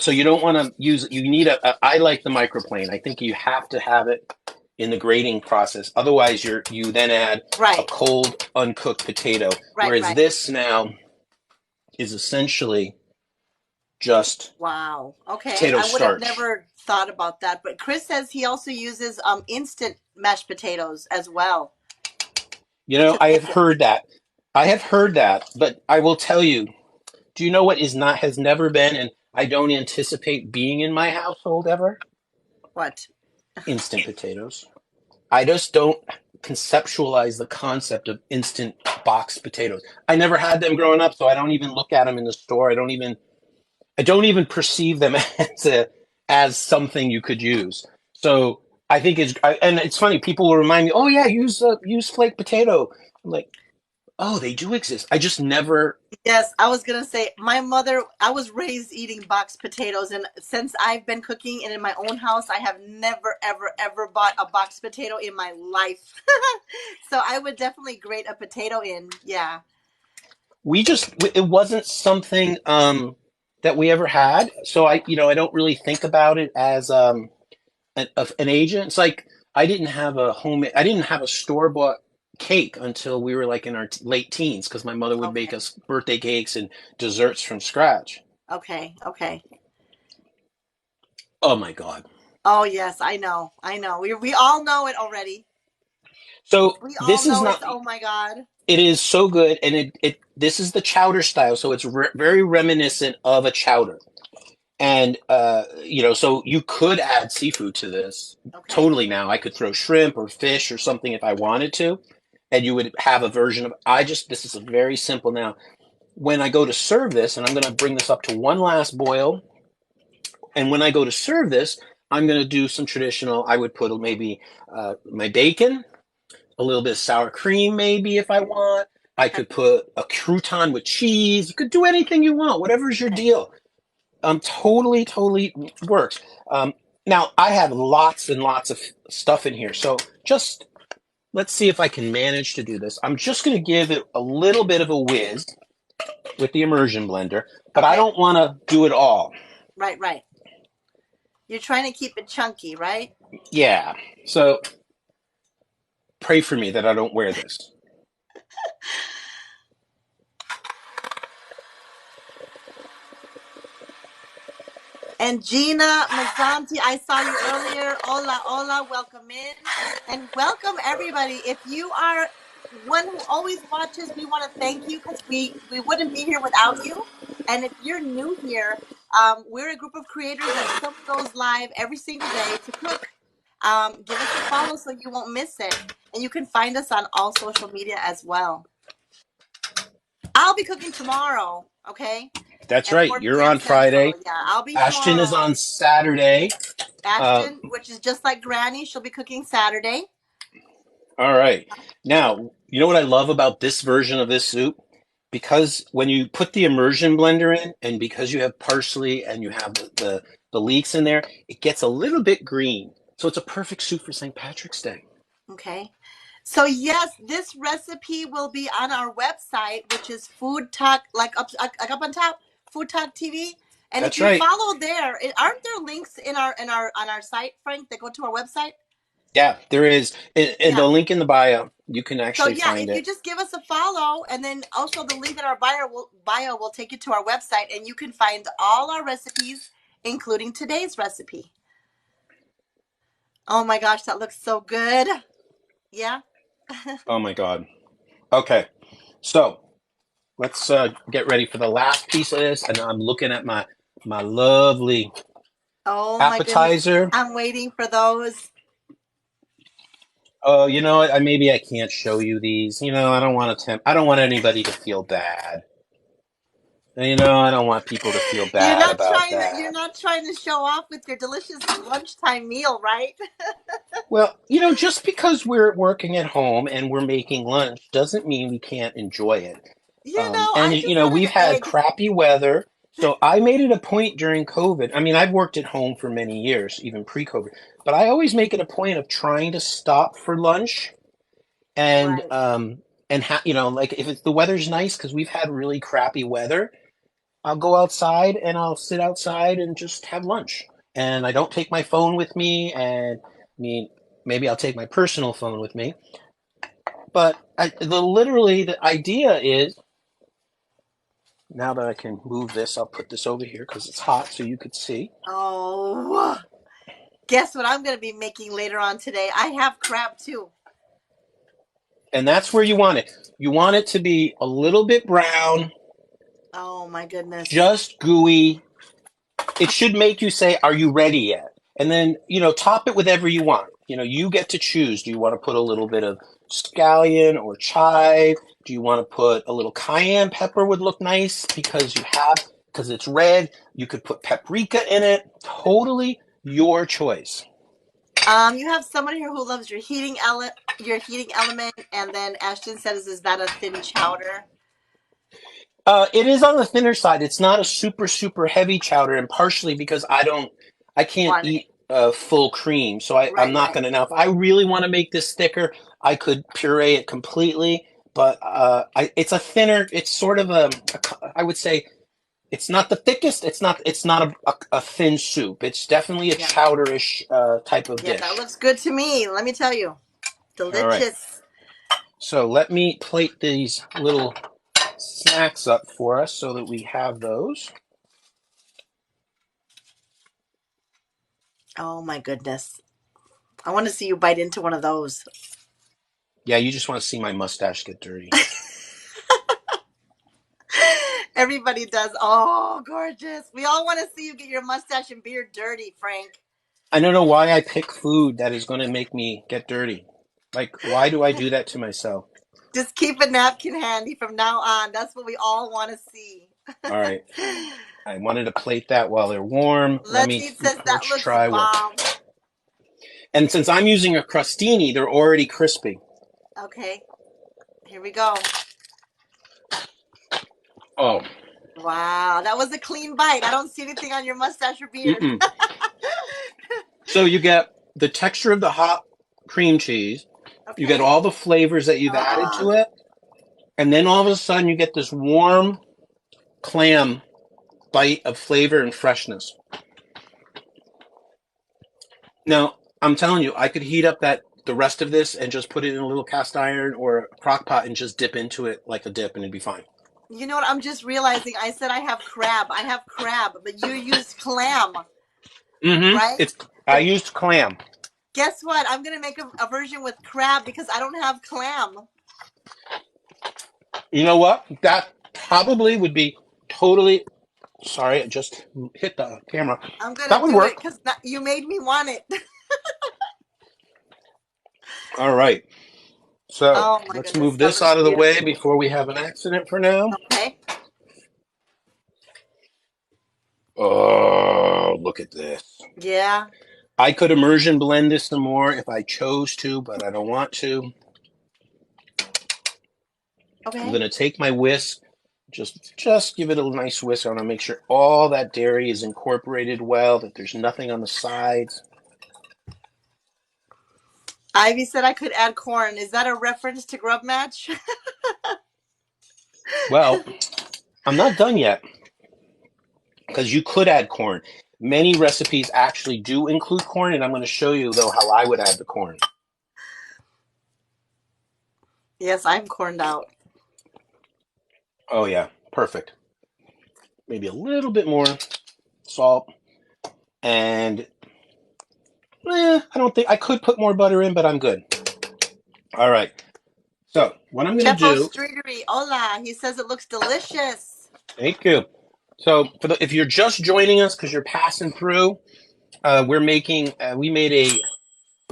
so you don't want to use. You need I like the microplane. I think you have to have it in the grating process. Otherwise, you then add a Right. cold, uncooked potato. Right. Whereas Right. this now is essentially just Wow. Okay. potato I would have starch. never thought about that. But Chris says he also uses instant mashed potatoes as well to I have thicken. heard that. I have heard that, but I will tell you. Do you know what is not has never been, and I don't anticipate being in my household ever? What? Instant potatoes. I just don't conceptualize the concept of instant boxed potatoes. I never had them growing up, so I don't even look at them in the store. I don't even perceive them as something you could use. So I think and it's funny. People will remind me, "Oh yeah, use flake potato." I'm like, "Oh, they do exist." I just never. Yes, I was gonna say my mother. I was raised eating boxed potatoes, and since I've been cooking and in my own house, I have never, ever, ever bought a boxed potato in my life. So I would definitely grate a potato in. Yeah. It wasn't something that we ever had. So I don't really think about it as an agent. It's like I didn't have a store bought cake until we were like in our late teens because my mother would make Okay. us birthday cakes and desserts from scratch. Okay. Okay. Oh my God. Oh yes, I know. I know. We all know it already. So We all this is know it's. not, Oh my God. it is so good. And this is the chowder style. So it's very reminiscent of a chowder. And, so you could add seafood to this Okay. totally now. I could throw shrimp or fish or something if I wanted to. And you would have a version of, this is a very simple now. When I go to serve this, and I'm going to bring this up to one last boil, and when I go to serve this, I'm going to do some traditional. I would put maybe my bacon, a little bit of sour cream, maybe if I want. I Okay. could put a crouton with cheese. You could do anything you want, whatever's your Okay. deal. Totally works. Now I have lots and lots of stuff in here, so just let's see if I can manage to do this. I'm just going to give it a little bit of a whiz with the immersion blender, but I Okay. don't want to do it all. Right. Right. You're trying to keep it chunky, right? Yeah. So pray for me that I don't wear this. And Gina Mazzanti, I saw you earlier. Hola, hola, welcome in. And welcome everybody. If you are one who always watches, we want to thank you because we wouldn't be here without you. And if you're new here, we're a group of creators that film goes live every single day to cook. Give us a follow so you won't miss it. And you can find us on all social media as well. I'll be cooking tomorrow, okay? That's At right. 4 You're p.m. on Friday. Central. Yeah, I'll be Ashton is tomorrow. on Saturday. Uh, Ashton, which is just like Granny, she'll be cooking Saturday. All right. Now, you know what I love about this version of this soup? Because when you put the immersion blender in, and because you have parsley and you have the leeks in there, it gets a little bit green. So it's a perfect soup for St. Patrick's Day. Okay. So yes, this recipe will be on our website, which is Food Talk, like up on top, Food Talk TV. And if That's you right. follow there, aren't there links in our on our site, Frank, that go to our website? Yeah, there is. In Yeah. the link in the bio, you can So actually yeah, find if you it. just give us a follow, and then also the link in our bio will take you to our website, and you can find all our recipes, including today's recipe. Oh my gosh, that looks so good. Yeah. Oh my God. Okay. So let's get ready for the last piece of this. And I'm looking at my lovely Oh my goodness. appetizer. I'm waiting for those. Oh, you know what? Maybe I can't show you these. I don't want to tempt. I don't want anybody to feel bad. I don't want people to feel bad about You're that. not trying to show off with your delicious lunchtime meal, right? Well, just because we're working at home and we're making lunch doesn't mean we can't enjoy it. And I just had we've an had egg. crappy weather. So I made it a point during COVID. I mean, I've worked at home for many years, even pre-COVID, but I always make it a point of trying to stop for lunch and Right. like if the weather's nice because we've had really crappy weather, I'll go outside and I'll sit outside and just have lunch. And I don't take my phone with me. And I mean, maybe I'll take my personal phone with me. But literally, the idea is now that I can move this, I'll put this over here because it's hot so you could see. Oh, guess what I'm going to be making later on today? I have crab too. And that's where you want it. You want it to be a little bit brown, Oh my goodness. just gooey. It should make you say, "Are you ready yet?" And then, top it with whatever you want. You get to choose. Do you want to put a little bit of scallion or chive? Do you want to put a little cayenne pepper would look nice because it's red. You could put paprika in it. Totally your choice. You have someone here who loves your heating element, and then Ashton says, "Is that a thin chowder?" It is on the thinner side. It's not a super, super heavy chowder, and partially because I can't Want it? eat full cream, so I'm Right, not right. going to. Now, if I really want to make this thicker, I could puree it completely, but it's a thinner. It's sort of I would say it's not the thickest. It's not a thin soup. It's definitely a Yeah, chowderish type of yeah. That dish. looks good to me. Let me tell you, All right. delicious. So let me plate these little snacks up for us so that we have those. Oh my goodness. I want to see you bite into one of those. Yeah, you just want to see my mustache get dirty. Everybody does. Oh, gorgeous. We all want to see you get your mustache and beard dirty, Frank. I don't know why I pick food that is going to make me get dirty. Like, why do I do that to myself? Just keep a napkin handy from now on. That's what we all want to see. All right. I wanted to plate that while they're warm. Let's eat says that Let's looks try one. bomb. And since I'm using a crostini, they're already crispy. Okay, here we go. Oh, Wow, that was a clean bite. I don't see anything on your mustache or beard. mm-mm. So you get the texture of the hot cream cheese. You get Okay. all the flavors that you've added to Oh, it. And then all of a sudden you get this warm clam bite of flavor and freshness. Now, I'm telling you, I could heat up the rest of this and just put it in a little cast iron or a crock pot and just dip into it like a dip and it'd be fine. you know what? I'm just realizing I said I have crab. I have crab, but you used clam, Mm-hmm. right? I But used clam. guess what? I'm going to make a version with crab because I don't have clam. You know what? That probably would be totally. Sorry, I just hit the camera. I'm going That to would do it work. because you made me want it. All right. So Oh my let's goodness, move that this looks out of the way beautiful. before we have an accident for now. Okay. Oh, look at this. Yeah. I could immersion blend this some more if I chose to, but I don't want to. I'm Okay. going to take my whisk, just give it a nice whisk. I want to make sure all that dairy is incorporated well, that there's nothing on the sides. Ivy said I could add corn. Is that a reference to Grub Match? Well, I'm not done yet because you could add corn. Many recipes actually do include corn, and I'm going to show you, though, how I would add the corn. Yes, I'm corned out. Oh, yeah, perfect. Maybe a little bit more salt. And I don't think I could put more butter in, but I'm good. All right. So what I'm going to Chepo do, Streetery, hola. He says it looks delicious. thank you. So if you're just joining us because you're passing through, we made a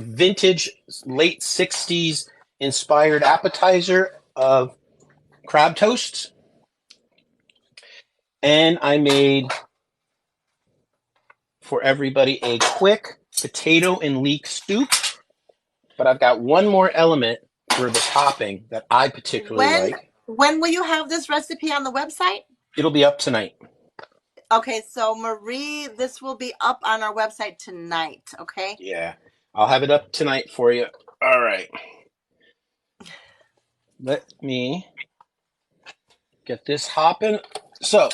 vintage late 60s inspired appetizer of crab toasts. And I made for everybody a quick potato and leek soup. But I've got one more element for the topping that I particularly When like. when will you have this recipe on the website? It'll be up tonight. Okay, so Marie, this will be up on our website tonight, okay? Yeah, I'll have it up tonight for you. All right. Let me get this hopping. So,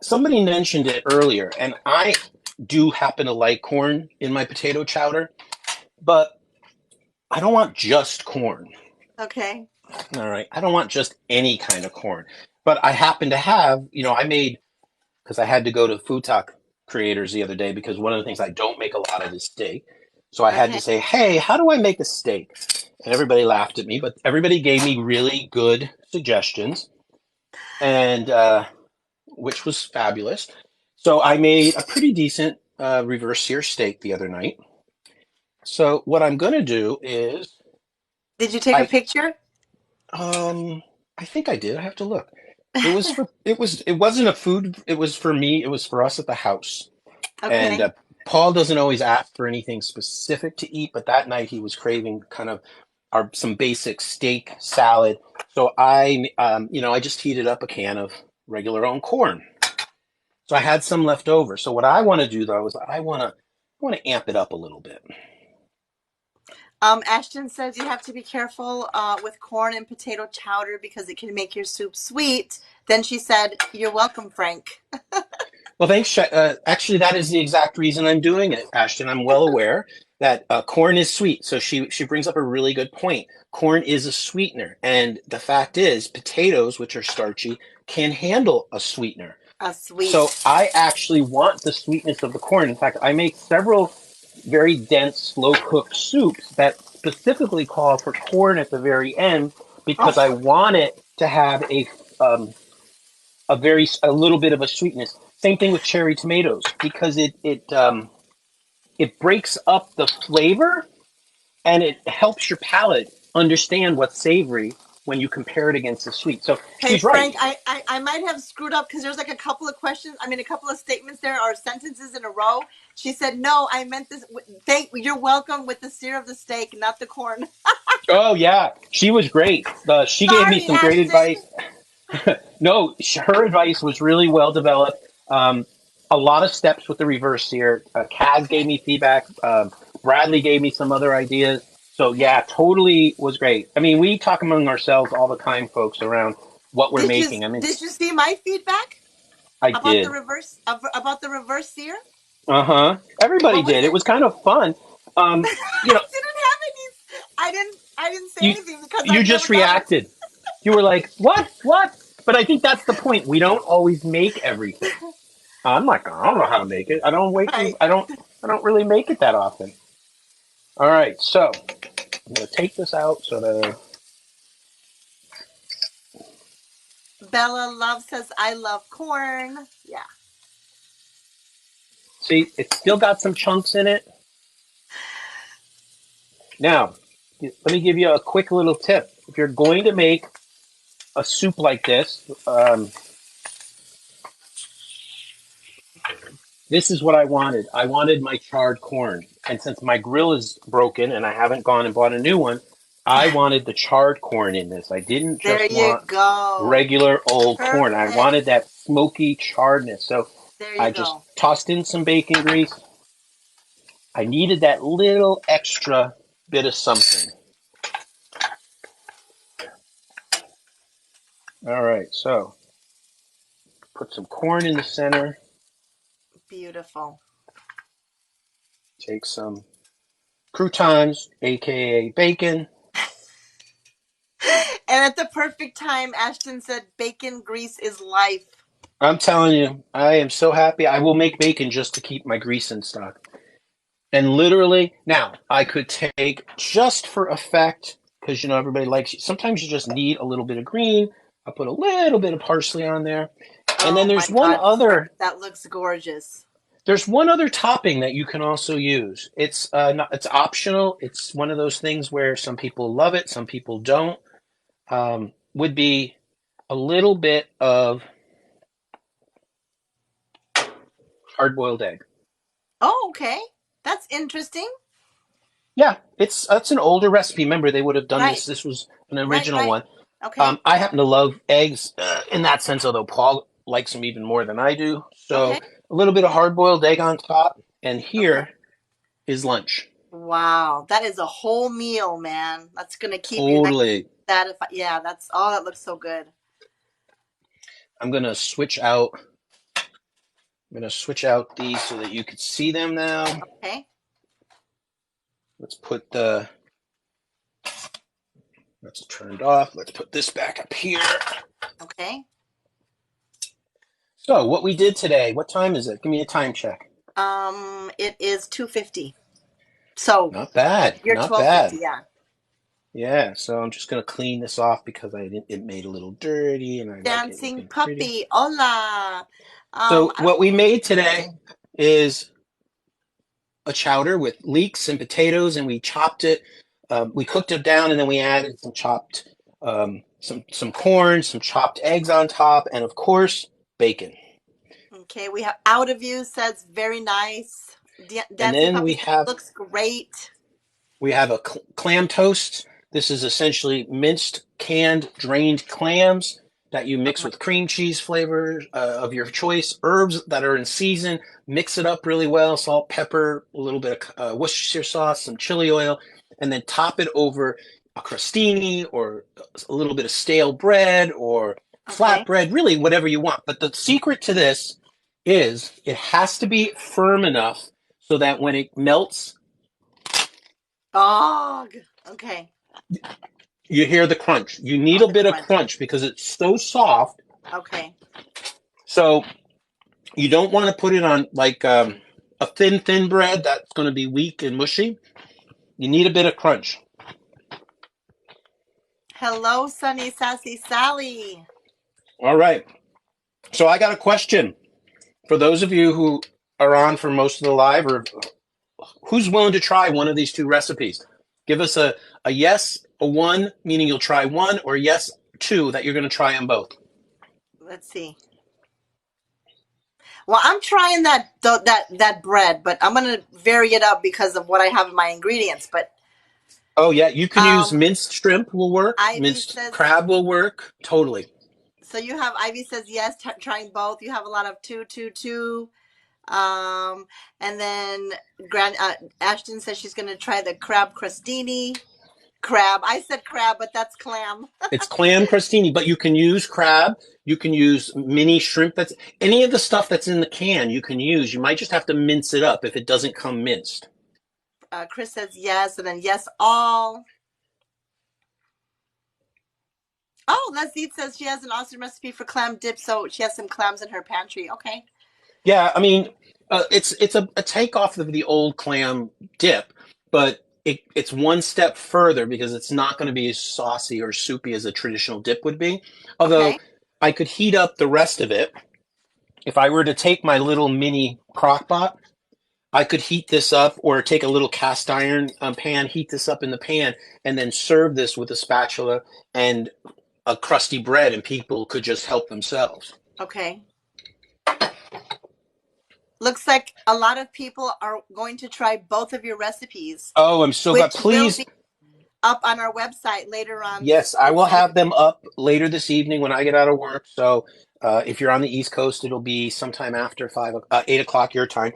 somebody mentioned it earlier, and I do happen to like corn in my potato chowder, but I don't want just corn. Okay. All right. I don't want just any kind of corn. But I happen to have, I made, because I had to go to Food Talk Creators the other day because one of the things I don't make a lot of is steak. So I had to Okay. say, hey, how do I make a steak? And everybody laughed at me, but everybody gave me really good suggestions, and which was fabulous. So I made a pretty decent reverse sear steak the other night. So what I'm going to do is Did you take a I picture? um I think I did. I have to look. It wasn't a food. It was for me. It was for us at the house. And Okay. Paul doesn't always ask for anything specific to eat, but that night he was craving kind of some basic steak salad. So I just heated up a can of regular own corn. So I had some left over. So what I want to do though is I want to amp it up a little bit. Ashton says you have to be careful with corn and potato chowder because it can make your soup sweet. Then she said, "You're welcome, Frank." Well, thanks. Actually, that is the exact reason I'm doing it, Ashton. I'm well aware that corn is sweet. So she brings up a really good point. Corn is a sweetener, and the fact is, potatoes, which are starchy, can handle a sweetener. Sweet. So I actually want the sweetness of the corn. In fact, I make several very dense, slow cooked soups that specifically call for corn at the very end because I Oh, want it to have um, a little bit of a sweetness. Same thing with cherry tomatoes because it breaks up the flavor and it helps your palate understand what's savory when you compare it against the sweet. So hey, she's right. Frank, I might have screwed up because there's like a couple of questions. I mean, a couple of statements there or sentences in a row. She said, "No, I meant this. You're welcome with the sear of the steak, not the corn." Oh yeah, she was great. She gave me Sorry, some great Ashton. advice. No, her advice was really well developed. A lot of steps with the reverse sear. Kaz gave Okay. me feedback. Bradley gave me some other ideas. So Okay. yeah, totally was great. I mean, we talk among ourselves all the time, folks, around what we're Did you making. I mean, did you see my feedback I about the did. reverse sear? Uh-huh. Everybody What was did. It it? was kind of fun. I You know, didn't have any. I didn't say you anything because you I've never just done it. reacted. You were like, "What? What?" But I think that's the point. We don't always make everything. I'm like, I don't know how to make it. Right. I don't really make it that often. All right, so I'm gonna take this out so that Bella Love says I love corn. Yeah. see it's still got some chunks in it. Now, let me give you a quick little tip. If you're going to make a soup like this, this is what I wanted. I wanted my charred corn, and since my grill is broken and I haven't gone and bought a new one, I wanted the charred corn in this. I didn't There just you want go. regular old corn. I Perfect. wanted that smoky charredness. So There you I just go. tossed in some bacon grease. I needed that little extra bit of something. All right, so put some corn in the center. Beautiful. Take some croutons, aka bacon. And at the perfect time, Ashton said, "Bacon grease is life." I'm telling you, I am so happy. I will make bacon just to keep my grease in stock. And literally, now I could take just for effect, because everybody likes. Sometimes you just need a little bit of green. I put a little bit of parsley on there, and then Oh my there's one God, Frank, other. that looks gorgeous. There's one other topping that you can also use. It's optional. It's one of those things where some people love it, some people don't. Would be a little bit of hard boiled egg. Oh, okay. That's interesting. Yeah, it's an older recipe. Remember, they would have done this. Right, This was an right, original right. one. Okay, I happen to love eggs in that sense, although Paul likes them even more than I do. So okay, a little bit of hard boiled egg on top, and okay. here is lunch. Wow, that is a whole meal, man. That's gonna keep you nice Totally. and satisfied. Yeah, that's oh, that looks so good. I'm gonna switch out. I'm gonna switch out these so that you can see them now. Okay, Let's put the. That's turned off. Let's put this back up here. okay. So what we did today. What time is it? Give me a time check. It is 2:50. So Not bad. you're Not 12:50. bad. Yeah. Yeah, so I'm just gonna clean this off because it made a little dirty and I like it Dancing looking pretty. puppy, hola. So I don't. what we made today is a chowder with leeks and potatoes, and we chopped it. We cooked it down, and then we added some chopped some corn, some chopped eggs on top, and of course bacon. Okay, we have out of you says very nice. And Dancing then puppy we says have looks great. We have a clam toast. This is essentially minced, canned, drained clams that you mix Uh-huh. with cream cheese flavors of your choice, herbs that are in season, mix it up really well, salt, pepper, a little bit of Worcestershire sauce, some chili oil, and then top it over a crostini or a little bit of stale bread or Okay. flatbread, really whatever you want. But the secret to this is it has to be firm enough so that when it melts, Oh, okay. you hear the crunch. You need Oh, a the bit of crunch. crunch because it's so soft. Okay. So you don't want to put it on like a thin bread that's going to be weak and mushy. You need a bit of crunch. Hello, Sunny Sassy Sally. All right. So I got a question for those of you who are on for most of the live, or who's willing to try one of these two recipes. Give us a yes, a one, meaning you'll try one, or yes, two, that you're going to try them both. Let's see. Well, I'm trying that bread, but I'm gonna vary it up because of what I have in my ingredients. But Oh, yeah. You can use um, minced shrimp will work. Ivy Minced says crab will work. Totally. so. You have Ivy says yes, trying both. You have a lot of two. Um, and then Ashton says she's gonna try the crab crostini. Crab. I said crab, but that's clam. It's clam crostini, but you can use crab. You can use mini shrimp. That's any of the stuff that's in the can you can use. You might just have to mince it up if it doesn't come minced. Chris says yes, and then yes all. Oh, Leslie says she has an awesome recipe for clam dip, so she has some clams in her pantry. Okay. Yeah, I mean, it's a takeoff of the old clam dip, but it's one step further because it's not going to be as saucy or soupy as a traditional dip would be. Although Okay. I could heat up the rest of it if I were to take my little mini crock pot. I could heat this up or take a little cast iron pan, heat this up in the pan, and then serve this with a spatula and a crusty bread, and people could just help themselves. Okay. Looks like a lot of people are going to try both of your recipes, Oh, I'm so glad. which will Please, be up on our website later on Yes, I will this have evening. them up later this evening when I get out of work. So if you're on the East Coast, it'll be sometime after 8 o'clock your time.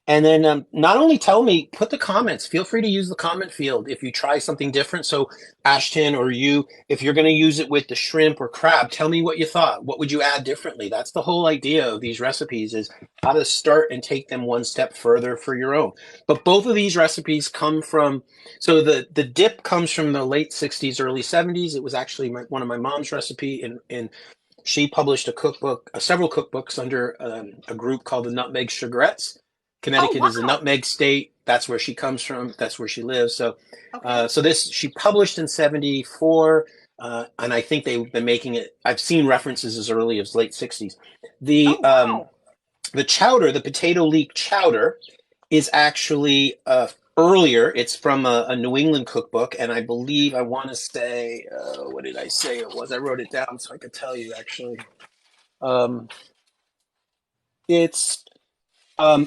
And then not only tell me, put the comments. Feel free to use the comment field if you try something different. So Ashton or you, if you're going to use it with the shrimp or crab, tell me what you thought. What would you add differently? That's the whole idea of these recipes is how to start and take them one step further for your own. But both of these recipes come from so the dip comes from the late 60s, early 70s. It was actually one of my mom's recipe, and she published a cookbook, several cookbooks under a group called the Nutmeg Sugarettes. Oh, Connecticut is a wow. nutmeg state. That's where she comes from. That's where she lives. So, Okay. so this she published in '74, and I think they've been making it. I've seen references as early as late '60s. Oh, The um, wow. the chowder, the potato leek chowder, is actually earlier. It's from a New England cookbook, and I believe I want to say, what did I say it was? I wrote it down so I could tell you actually. Um, it's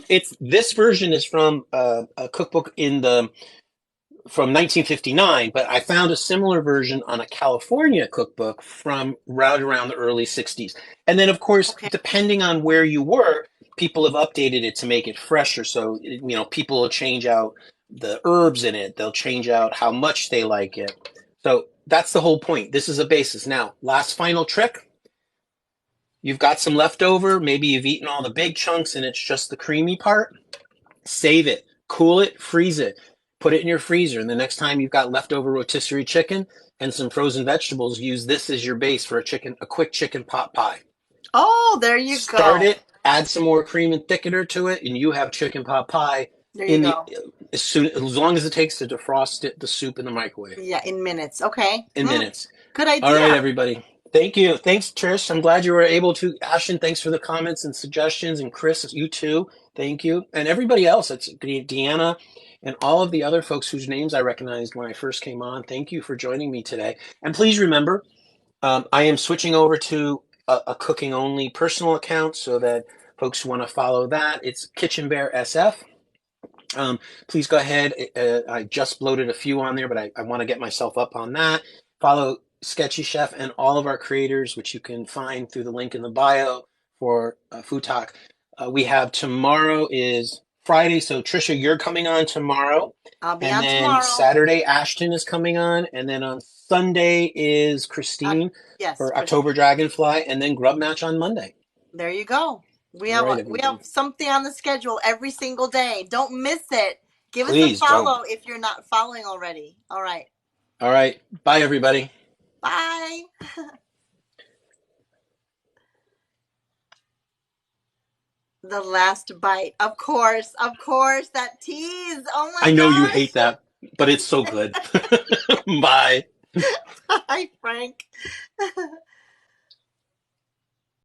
it's this version is from a cookbook in the from 1959, but I found a similar version on a California cookbook from right around the early 60s. And then, of course, Okay. depending on where you work, people have updated it to make it fresher. So, people will change out the herbs in it, they'll change out how much they like it. So, that's the whole point. This is a basis. Now, last final trick. You've got some leftover. Maybe you've eaten all the big chunks and it's just the creamy part. Save it, cool it, freeze it, put it in your freezer. And the next time you've got leftover rotisserie chicken and some frozen vegetables, use this as your base for a quick chicken pot pie. Oh, there you Start go. it, add some more cream and thickener to it, and you have chicken pot pie There you in the go. as long as it takes to defrost it, the soup in the microwave Yeah, in minutes. Okay. in minutes. Good All right, idea. everybody. Thank you. Thanks, Trish. I'm glad you were able to. Ashton, thanks for the comments and suggestions. And Chris, you too. Thank you. And everybody else. It's Deanna and all of the other folks whose names I recognized when I first came on. Thank you for joining me today. And please remember, I am switching over to a cooking only personal account so that folks who want to follow that, it's Kitchen Bear SF. Please go ahead. I just loaded a few on there, but I want to get myself up on that. Follow Sketchy Chef and all of our creators, which you can find through the link in the bio for Food Talk. We have tomorrow is Friday, so Trisha, you're coming on tomorrow. I'll be And on then tomorrow. Saturday, Ashton is coming on. And then on Sunday is Uh, Christine yes, for Chris. October Dragonfly. And then Grub Match on Monday. There you go. We All have right, we have everybody. something on the schedule every single day. Don't miss it. Give us a Please don't. follow if you're not following already. All right. All right. Bye, everybody. Bye. The last bite. Of course. Of course. That tease. Oh I my know you hate gosh. that, but it's so good. Bye. Hi, Frank.